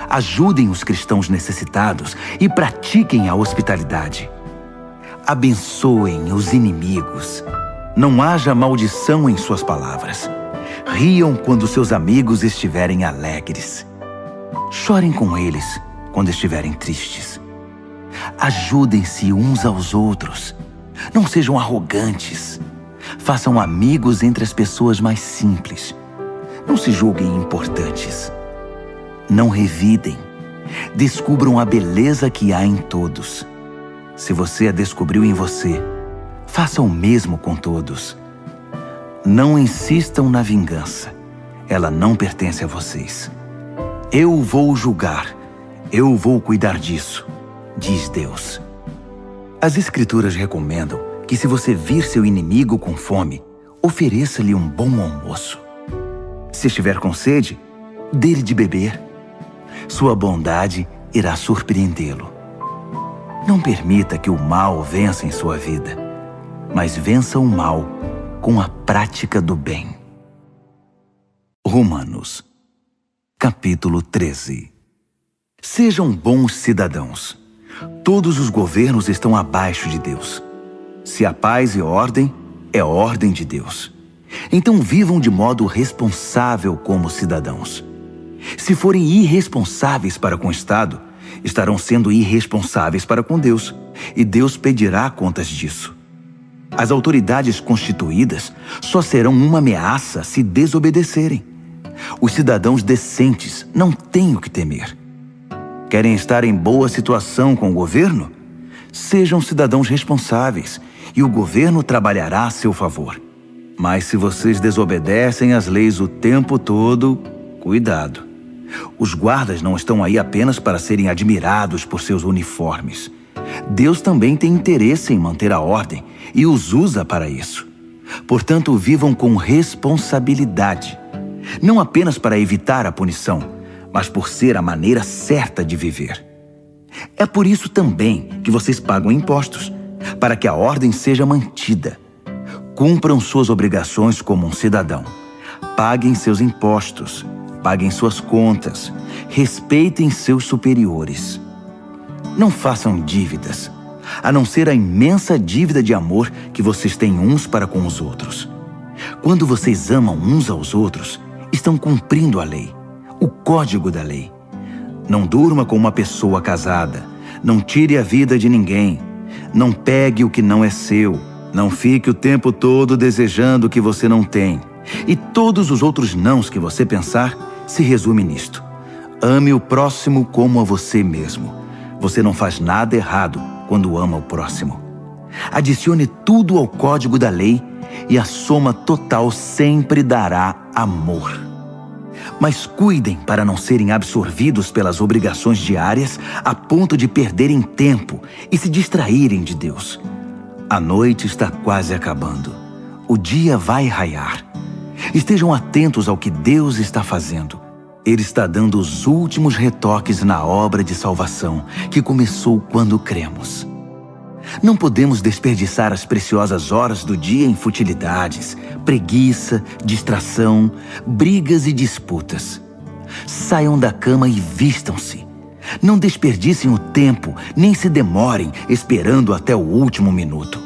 Ajudem os cristãos necessitados e pratiquem a hospitalidade. Abençoem os inimigos. Não haja maldição em suas palavras. Riam quando seus amigos estiverem alegres. Chorem com eles quando estiverem tristes. Ajudem-se uns aos outros. Não sejam arrogantes. Façam amigos entre as pessoas mais simples. Não se julguem importantes. Não revidem. Descubram a beleza que há em todos. Se você a descobriu em você, faça o mesmo com todos. Não insistam na vingança. Ela não pertence a vocês. Eu vou julgar. Eu vou cuidar disso, diz Deus. As Escrituras recomendam que se você vir seu inimigo com fome, ofereça-lhe um bom almoço. Se estiver com sede, dê-lhe de beber. Sua bondade irá surpreendê-lo. Não permita que o mal vença em sua vida, mas vença o mal com a prática do bem. Romanos, capítulo 13. Sejam bons cidadãos. Todos os governos estão abaixo de Deus. Se há paz e ordem, é ordem de Deus. Então vivam de modo responsável como cidadãos. Se forem irresponsáveis para com o Estado, estarão sendo irresponsáveis para com Deus, e Deus pedirá contas disso. As autoridades constituídas só serão uma ameaça se desobedecerem. Os cidadãos decentes não têm o que temer. Querem estar em boa situação com o governo? Sejam cidadãos responsáveis, e o governo trabalhará a seu favor. Mas se vocês desobedecem às leis o tempo todo, cuidado. Os guardas não estão aí apenas para serem admirados por seus uniformes. Deus também tem interesse em manter a ordem e os usa para isso. Portanto, vivam com responsabilidade, não apenas para evitar a punição, mas por ser a maneira certa de viver. É por isso também que vocês pagam impostos, para que a ordem seja mantida. Cumpram suas obrigações como um cidadão. Paguem seus impostos. paguem suas contas, respeitem seus superiores. Não façam dívidas, a não ser a imensa dívida de amor que vocês têm uns para com os outros. Quando vocês amam uns aos outros, estão cumprindo a lei, o código da lei. Não durma com uma pessoa casada, não tire a vida de ninguém, não pegue o que não é seu, não fique o tempo todo desejando o que você não tem. E todos os outros nãos que você pensar se resume nisto. Ame o próximo como a você mesmo. Você não faz nada errado quando ama o próximo. Adicione tudo ao código da lei e a soma total sempre dará amor. Mas cuidem para não serem absorvidos pelas obrigações diárias a ponto de perderem tempo e se distraírem de Deus. A noite está quase acabando. O dia vai raiar. Estejam atentos ao que Deus está fazendo. Ele está dando os últimos retoques na obra de salvação que começou quando cremos. Não podemos desperdiçar as preciosas horas do dia em futilidades, preguiça, distração, brigas e disputas. Saiam da cama e vistam-se. Não desperdicem o tempo, nem se demorem esperando até o último minuto.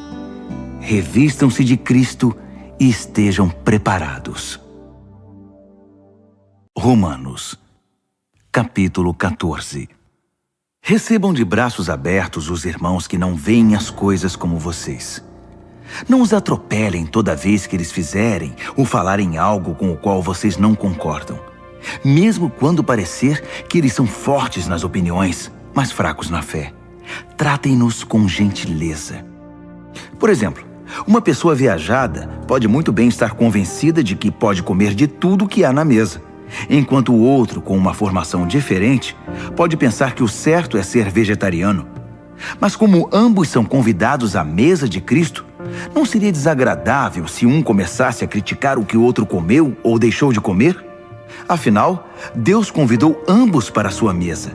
Revistam-se de Cristo e estejam preparados. Romanos, capítulo 14. Recebam de braços abertos os irmãos que não veem as coisas como vocês. Não os atropelem toda vez que eles fizerem ou falarem algo com o qual vocês não concordam, mesmo quando parecer que eles são fortes nas opiniões, mas fracos na fé. Tratem-nos com gentileza. Por exemplo, uma pessoa viajada pode muito bem estar convencida de que pode comer de tudo que há na mesa, enquanto o outro, com uma formação diferente, pode pensar que o certo é ser vegetariano. Mas como ambos são convidados à mesa de Cristo, não seria desagradável se um começasse a criticar o que o outro comeu ou deixou de comer? Afinal, Deus convidou ambos para a sua mesa.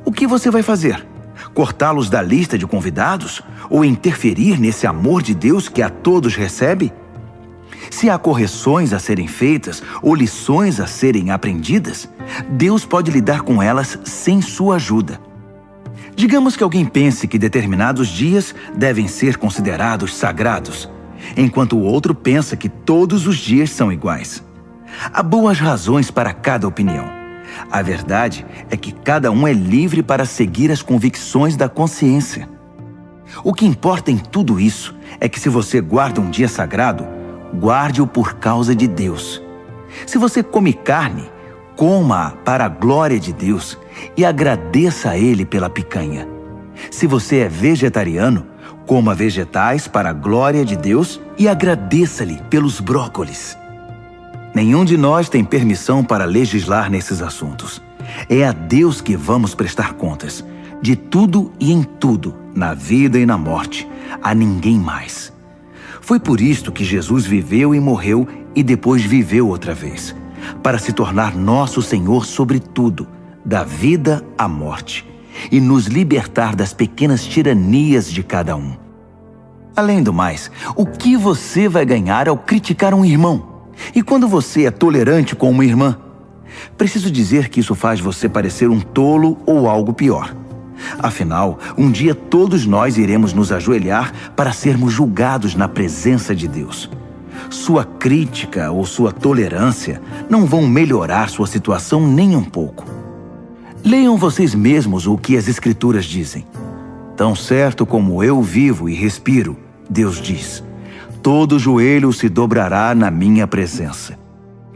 O que você vai fazer? Cortá-los da lista de convidados? Ou interferir nesse amor de Deus que a todos recebe? Se há correções a serem feitas ou lições a serem aprendidas, Deus pode lidar com elas sem sua ajuda. Digamos que alguém pense que determinados dias devem ser considerados sagrados, enquanto o outro pensa que todos os dias são iguais. Há boas razões para cada opinião. A verdade é que cada um é livre para seguir as convicções da consciência. O que importa em tudo isso é que se você guarda um dia sagrado, guarde-o por causa de Deus. Se você come carne, coma-a para a glória de Deus e agradeça a Ele pela picanha. Se você é vegetariano, coma vegetais para a glória de Deus e agradeça-lhe pelos brócolis. Nenhum de nós tem permissão para legislar nesses assuntos. É a Deus que vamos prestar contas, de tudo e em tudo, na vida e na morte, a ninguém mais. Foi por isto que Jesus viveu e morreu e depois viveu outra vez, para se tornar nosso Senhor sobre tudo, da vida à morte, e nos libertar das pequenas tiranias de cada um. Além do mais, o que você vai ganhar ao criticar um irmão? E quando você é tolerante com uma irmã? Preciso dizer que isso faz você parecer um tolo ou algo pior. Afinal, um dia todos nós iremos nos ajoelhar para sermos julgados na presença de Deus. Sua crítica ou sua tolerância não vão melhorar sua situação nem um pouco. Leiam vocês mesmos o que as Escrituras dizem. Tão certo como eu vivo e respiro, Deus diz, todo joelho se dobrará na minha presença.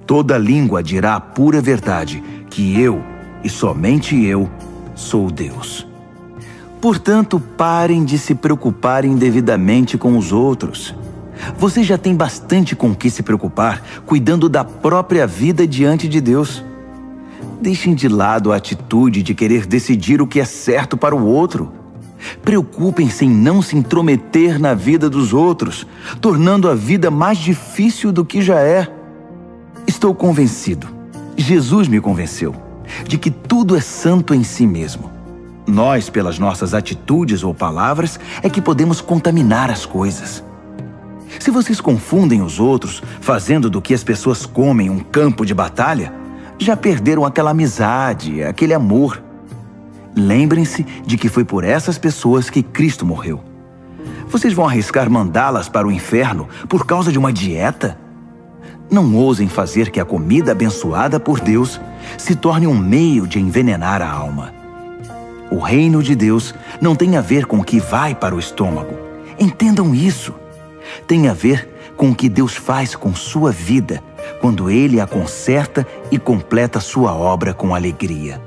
Toda língua dirá a pura verdade, que eu, e somente eu, sou Deus. Portanto, parem de se preocuparem indevidamente com os outros. Você já tem bastante com o que se preocupar, cuidando da própria vida diante de Deus. Deixem de lado a atitude de querer decidir o que é certo para o outro. Preocupem-se em não se intrometer na vida dos outros, tornando a vida mais difícil do que já é. Estou convencido, Jesus me convenceu, de que tudo é santo em si mesmo. Nós, pelas nossas atitudes ou palavras, é que podemos contaminar as coisas. Se vocês confundem os outros, fazendo do que as pessoas comem um campo de batalha, Já perderam aquela amizade, aquele amor. Lembrem-se de que foi por essas pessoas que Cristo morreu. Vocês vão arriscar mandá-las para o inferno por causa de uma dieta? Não ousem fazer que a comida abençoada por Deus se torne um meio de envenenar a alma. O reino de Deus não tem a ver com o que vai para o estômago. Entendam isso. Tem a ver com o que Deus faz com sua vida quando Ele a conserta e completa sua obra com alegria.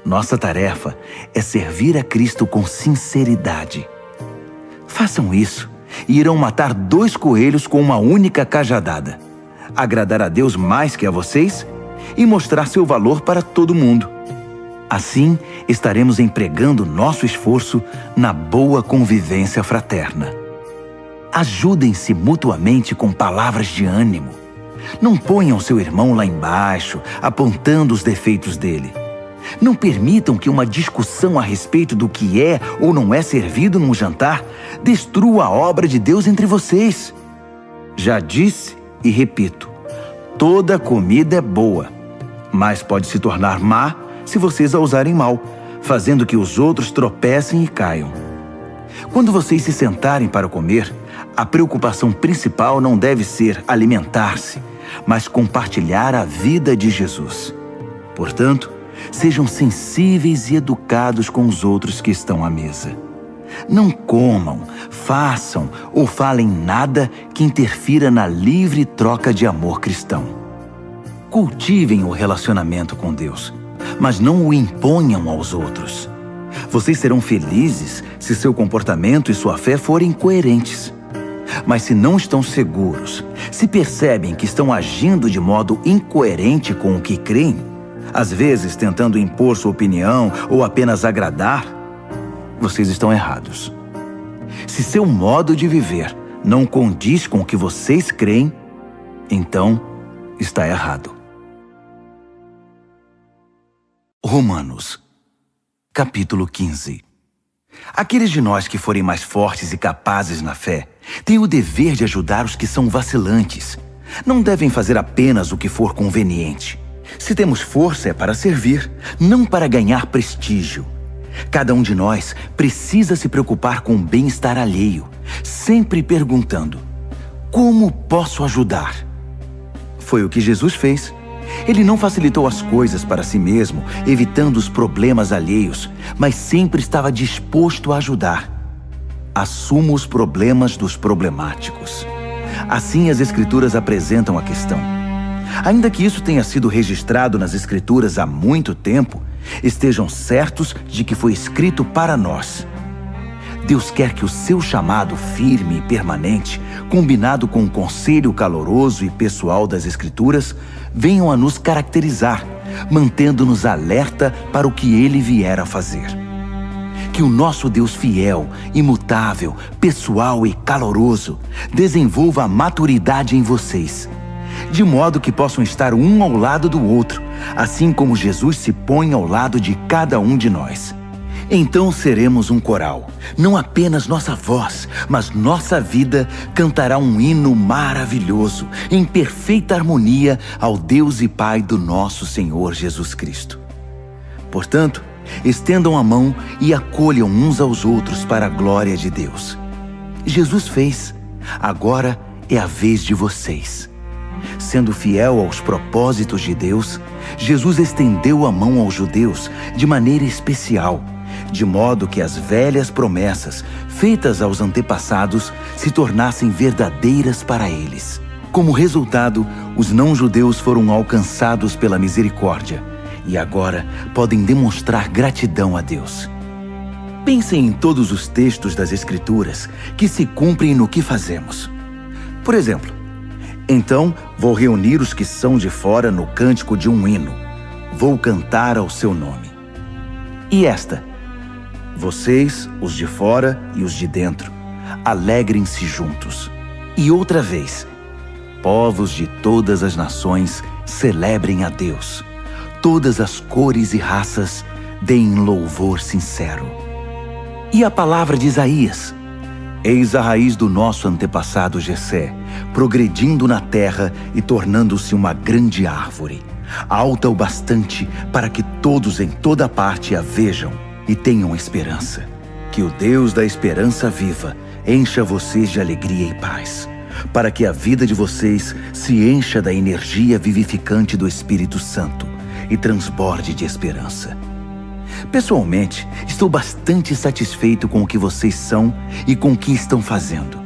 Nossa tarefa é servir a Cristo com sinceridade. Façam isso e irão matar 2 coelhos com uma única cajadada. Agradar a Deus mais que a vocês e mostrar seu valor para todo mundo. Assim, estaremos empregando nosso esforço na boa convivência fraterna. Ajudem-se mutuamente com palavras de ânimo. Não ponham seu irmão lá embaixo, apontando os defeitos dele. Não permitam que uma discussão a respeito do que é ou não é servido num jantar destrua a obra de Deus entre vocês. Já disse e repito, toda comida é boa, mas pode se tornar má se vocês a usarem mal, fazendo que os outros tropecem e caiam. Quando vocês se sentarem para comer, a preocupação principal não deve ser alimentar-se, mas compartilhar a vida de Jesus. Portanto, sejam sensíveis e educados com os outros que estão à mesa. Não comam, façam ou falem nada que interfira na livre troca de amor cristão. Cultivem o relacionamento com Deus, mas não o imponham aos outros. Vocês serão felizes se seu comportamento e sua fé forem coerentes. Mas se não estão seguros, se percebem que estão agindo de modo incoerente com o que creem, às vezes tentando impor sua opinião ou apenas agradar, vocês estão errados. Se seu modo de viver não condiz com o que vocês creem, então está errado. Romanos, capítulo 15. Aqueles de nós que forem mais fortes e capazes na fé têm o dever de ajudar os que são vacilantes. Não devem fazer apenas o que for conveniente. Se temos força é para servir, não para ganhar prestígio. Cada um de nós precisa se preocupar com o bem-estar alheio, sempre perguntando: como posso ajudar? Foi o que Jesus fez. Ele não facilitou as coisas para si mesmo, evitando os problemas alheios, mas sempre estava disposto a ajudar. Assuma os problemas dos problemáticos. Assim as Escrituras apresentam a questão. Ainda que isso tenha sido registrado nas Escrituras há muito tempo, estejam certos de que foi escrito para nós. Deus quer que o seu chamado firme e permanente, combinado com o conselho caloroso e pessoal das Escrituras, venham a nos caracterizar, mantendo-nos alerta para o que Ele vier a fazer. Que o nosso Deus fiel, imutável, pessoal e caloroso desenvolva a maturidade em vocês, de modo que possam estar um ao lado do outro, assim como Jesus se põe ao lado de cada um de nós. Então seremos um coral. Não apenas nossa voz, mas nossa vida cantará um hino maravilhoso, em perfeita harmonia ao Deus e Pai do nosso Senhor Jesus Cristo. Portanto, estendam a mão e acolham uns aos outros para a glória de Deus. Jesus fez. Agora é a vez de vocês. Sendo fiel aos propósitos de Deus, Jesus estendeu a mão aos judeus de maneira especial, de modo que as velhas promessas feitas aos antepassados se tornassem verdadeiras para eles. Como resultado, os não-judeus foram alcançados pela misericórdia e agora podem demonstrar gratidão a Deus. Pensem em todos os textos das Escrituras que se cumprem no que fazemos. Por exemplo, então vou reunir os que são de fora no cântico de um hino. Vou cantar ao seu nome. E esta: vocês, os de fora e os de dentro, alegrem-se juntos. E outra vez: povos de todas as nações, celebrem a Deus. Todas as cores e raças, deem louvor sincero. E a palavra de Isaías: eis a raiz do nosso antepassado Jessé, progredindo na terra e tornando-se uma grande árvore. alta o bastante para que todos em toda parte a vejam e tenham esperança. Que o Deus da esperança viva encha vocês de alegria e paz, para que a vida de vocês se encha da energia vivificante do Espírito Santo e transborde de esperança. Pessoalmente, estou bastante satisfeito com o que vocês são e com o que estão fazendo.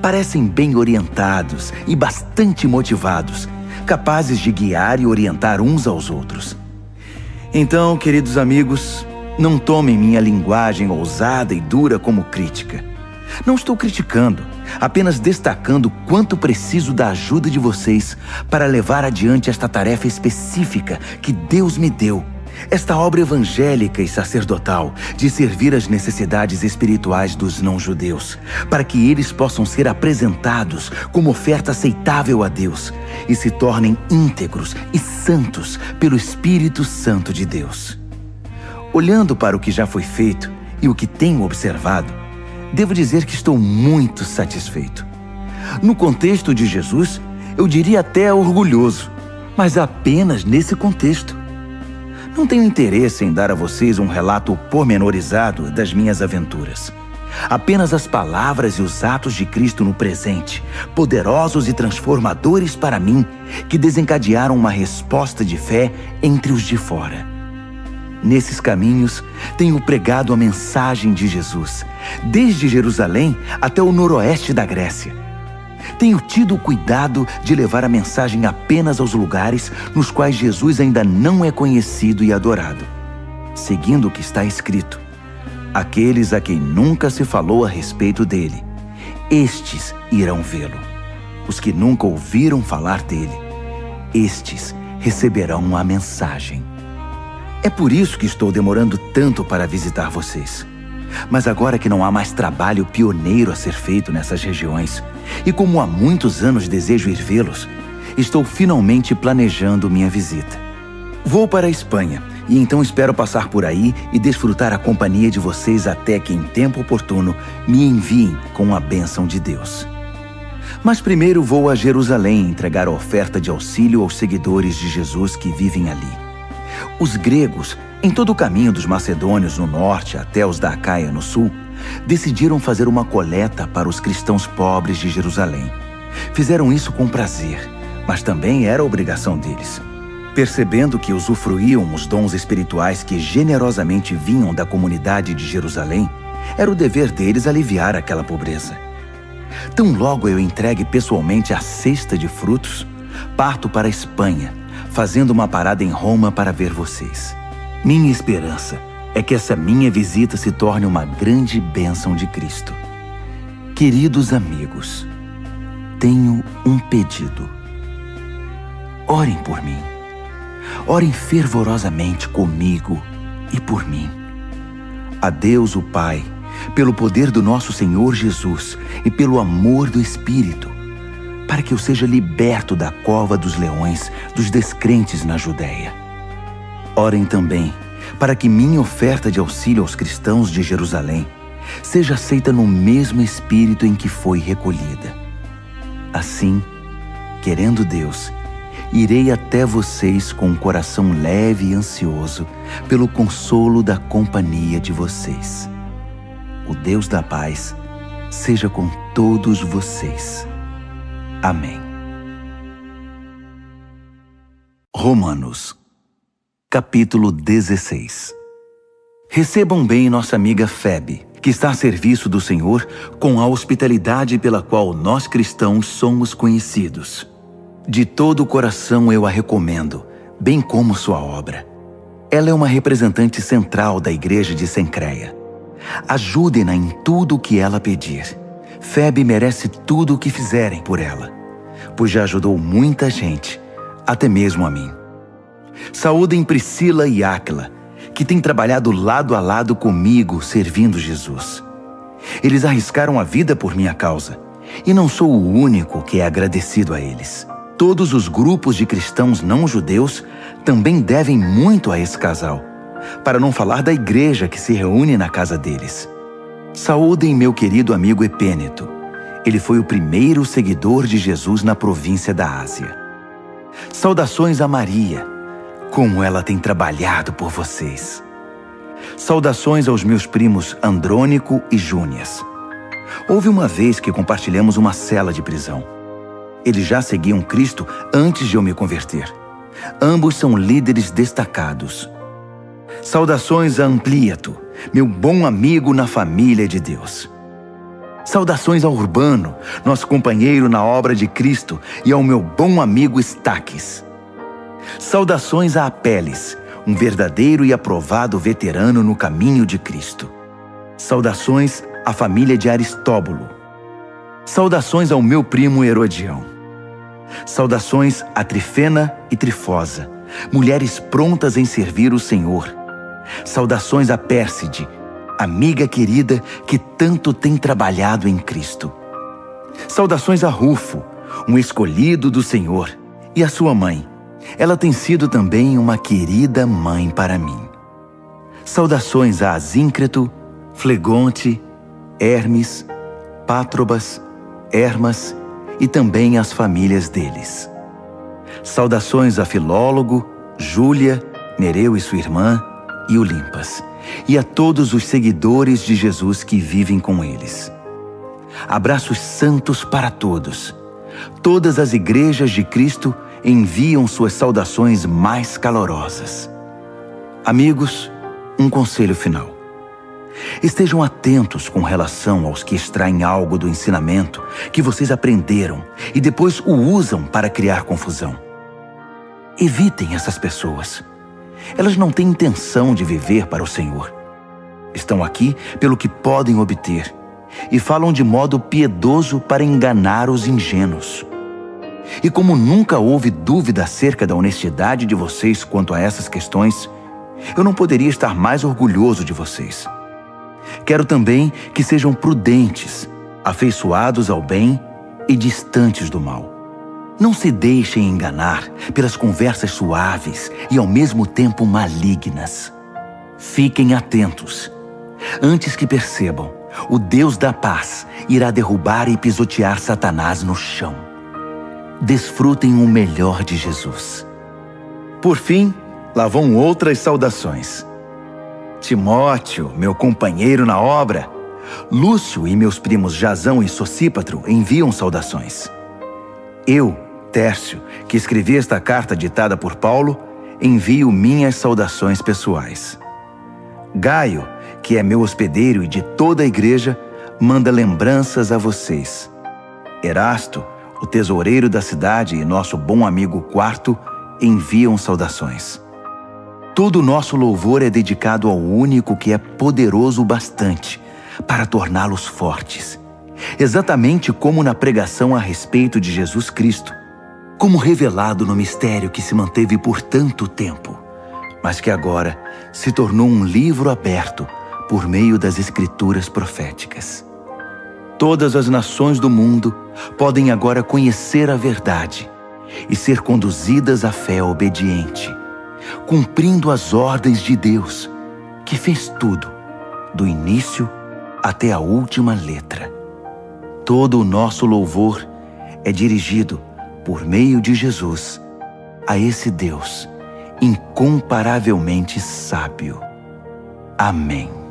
Parecem bem orientados e bastante motivados, capazes de guiar e orientar uns aos outros. Então, queridos amigos, não tomem minha linguagem ousada e dura como crítica. Não estou criticando, apenas destacando quanto preciso da ajuda de vocês para levar adiante esta tarefa específica que Deus me deu, esta obra evangélica e sacerdotal de servir às necessidades espirituais dos não-judeus, para que eles possam ser apresentados como oferta aceitável a Deus e se tornem íntegros e santos pelo Espírito Santo de Deus. Olhando para o que já foi feito e o que tenho observado, devo dizer que estou muito satisfeito. No contexto de Jesus, eu diria até orgulhoso, mas apenas nesse contexto. Não tenho interesse em dar a vocês um relato pormenorizado das minhas aventuras. Apenas as palavras e os atos de Cristo no presente, poderosos e transformadores para mim, que desencadearam uma resposta de fé entre os de fora. Nesses caminhos, tenho pregado a mensagem de Jesus, desde Jerusalém até o noroeste da Grécia. Tenho tido o cuidado de levar a mensagem apenas aos lugares nos quais Jesus ainda não é conhecido e adorado, seguindo o que está escrito: aqueles a quem nunca se falou a respeito dele, estes irão vê-lo. Os que nunca ouviram falar dele, estes receberão a mensagem. É por isso que estou demorando tanto para visitar vocês. Mas agora que não há mais trabalho pioneiro a ser feito nessas regiões, e como há muitos anos desejo ir vê-los, estou finalmente planejando minha visita. Vou para a Espanha, e então espero passar por aí e desfrutar a companhia de vocês até que, em tempo oportuno, me enviem com a bênção de Deus. Mas primeiro vou a Jerusalém entregar a oferta de auxílio aos seguidores de Jesus que vivem ali. Os gregos, em todo o caminho dos macedônios no norte até os da Acaia no sul, decidiram fazer uma coleta para os cristãos pobres de Jerusalém. Fizeram isso com prazer, mas também era obrigação deles. Percebendo que usufruíam os dons espirituais que generosamente vinham da comunidade de Jerusalém, era o dever deles aliviar aquela pobreza. Tão logo eu entregue pessoalmente a cesta de frutos, parto para a Espanha, fazendo uma parada em Roma para ver vocês. Minha esperança é que essa minha visita se torne uma grande bênção de Cristo. Queridos amigos, tenho um pedido. Orem por mim. Orem fervorosamente comigo e por mim. A Deus o Pai, pelo poder do nosso Senhor Jesus e pelo amor do Espírito, para que eu seja liberto da cova dos leões dos descrentes na Judéia. Orem também para que minha oferta de auxílio aos cristãos de Jerusalém seja aceita no mesmo espírito em que foi recolhida. Assim, querendo Deus, irei até vocês com um coração leve e ansioso pelo consolo da companhia de vocês. O Deus da paz seja com todos vocês. Amém. Romanos, capítulo 16. Recebam bem nossa amiga Febe, que está a serviço do Senhor com a hospitalidade pela qual nós cristãos somos conhecidos. De todo o coração eu a recomendo, bem como sua obra. Ela é uma representante central da igreja de Cencreia. Ajudem-na em tudo o que ela pedir. Febe merece tudo o que fizerem por ela, pois já ajudou muita gente, até mesmo a mim. Saúdem Priscila e Áquila, que têm trabalhado lado a lado comigo servindo Jesus. Eles arriscaram a vida por minha causa, e não sou o único que é agradecido a eles. Todos os grupos de cristãos não-judeus também devem muito a esse casal, para não falar da igreja que se reúne na casa deles. Saúdem meu querido amigo Epêneto. Ele foi o primeiro seguidor de Jesus na província da Ásia. Saudações a Maria, como ela tem trabalhado por vocês. Saudações aos meus primos Andrônico e Júnias. Houve uma vez que compartilhamos uma cela de prisão. Eles já seguiam Cristo antes de eu me converter. Ambos são líderes destacados. Saudações a Amplíato, meu bom amigo na família de Deus. Saudações ao Urbano, nosso companheiro na obra de Cristo, e ao meu bom amigo Estaques. Saudações a Apeles, um verdadeiro e aprovado veterano no caminho de Cristo. Saudações à família de Aristóbulo. Saudações ao meu primo Herodião. Saudações a Trifena e Trifosa, mulheres prontas em servir o Senhor. Saudações a Pérside, amiga querida que tanto tem trabalhado em Cristo. Saudações a Rufo, um escolhido do Senhor, e a sua mãe. Ela tem sido também uma querida mãe para mim. Saudações a Asíncreto, Flegonte, Hermes, Pátrobas, Hermas e também às famílias deles. Saudações a Filólogo, Júlia, Nereu e sua irmã, e Olimpas, e a todos os seguidores de Jesus que vivem com eles. Abraços santos para todos. Todas as igrejas de Cristo enviam suas saudações mais calorosas. Amigos, um conselho final. Estejam atentos com relação aos que extraem algo do ensinamento que vocês aprenderam e depois o usam para criar confusão. Evitem essas pessoas. Elas não têm intenção de viver para o Senhor. Estão aqui pelo que podem obter e falam de modo piedoso para enganar os ingênuos. E como nunca houve dúvida acerca da honestidade de vocês quanto a essas questões, eu não poderia estar mais orgulhoso de vocês. Quero também que sejam prudentes, afeiçoados ao bem e distantes do mal. Não se deixem enganar pelas conversas suaves e ao mesmo tempo malignas. Fiquem atentos. Antes que percebam, o Deus da paz irá derrubar e pisotear Satanás no chão. Desfrutem o melhor de Jesus. Por fim, lá vão outras saudações. Timóteo, meu companheiro na obra, Lúcio e meus primos Jasão e Sosípatro enviam saudações. Eu, Tércio, que escrevi esta carta ditada por Paulo, envio minhas saudações pessoais. Gaio, que é meu hospedeiro e de toda a igreja, manda lembranças a vocês. Erasto, o tesoureiro da cidade e nosso bom amigo Quarto, enviam saudações. Todo o nosso louvor é dedicado ao único que é poderoso o bastante para torná-los fortes, exatamente como na pregação a respeito de Jesus Cristo, como revelado no mistério que se manteve por tanto tempo, mas que agora se tornou um livro aberto por meio das Escrituras proféticas. Todas as nações do mundo podem agora conhecer a verdade e ser conduzidas à fé obediente, cumprindo as ordens de Deus, que fez tudo, do início até a última letra. Todo o nosso louvor é dirigido, por meio de Jesus, a esse Deus incomparavelmente sábio. Amém.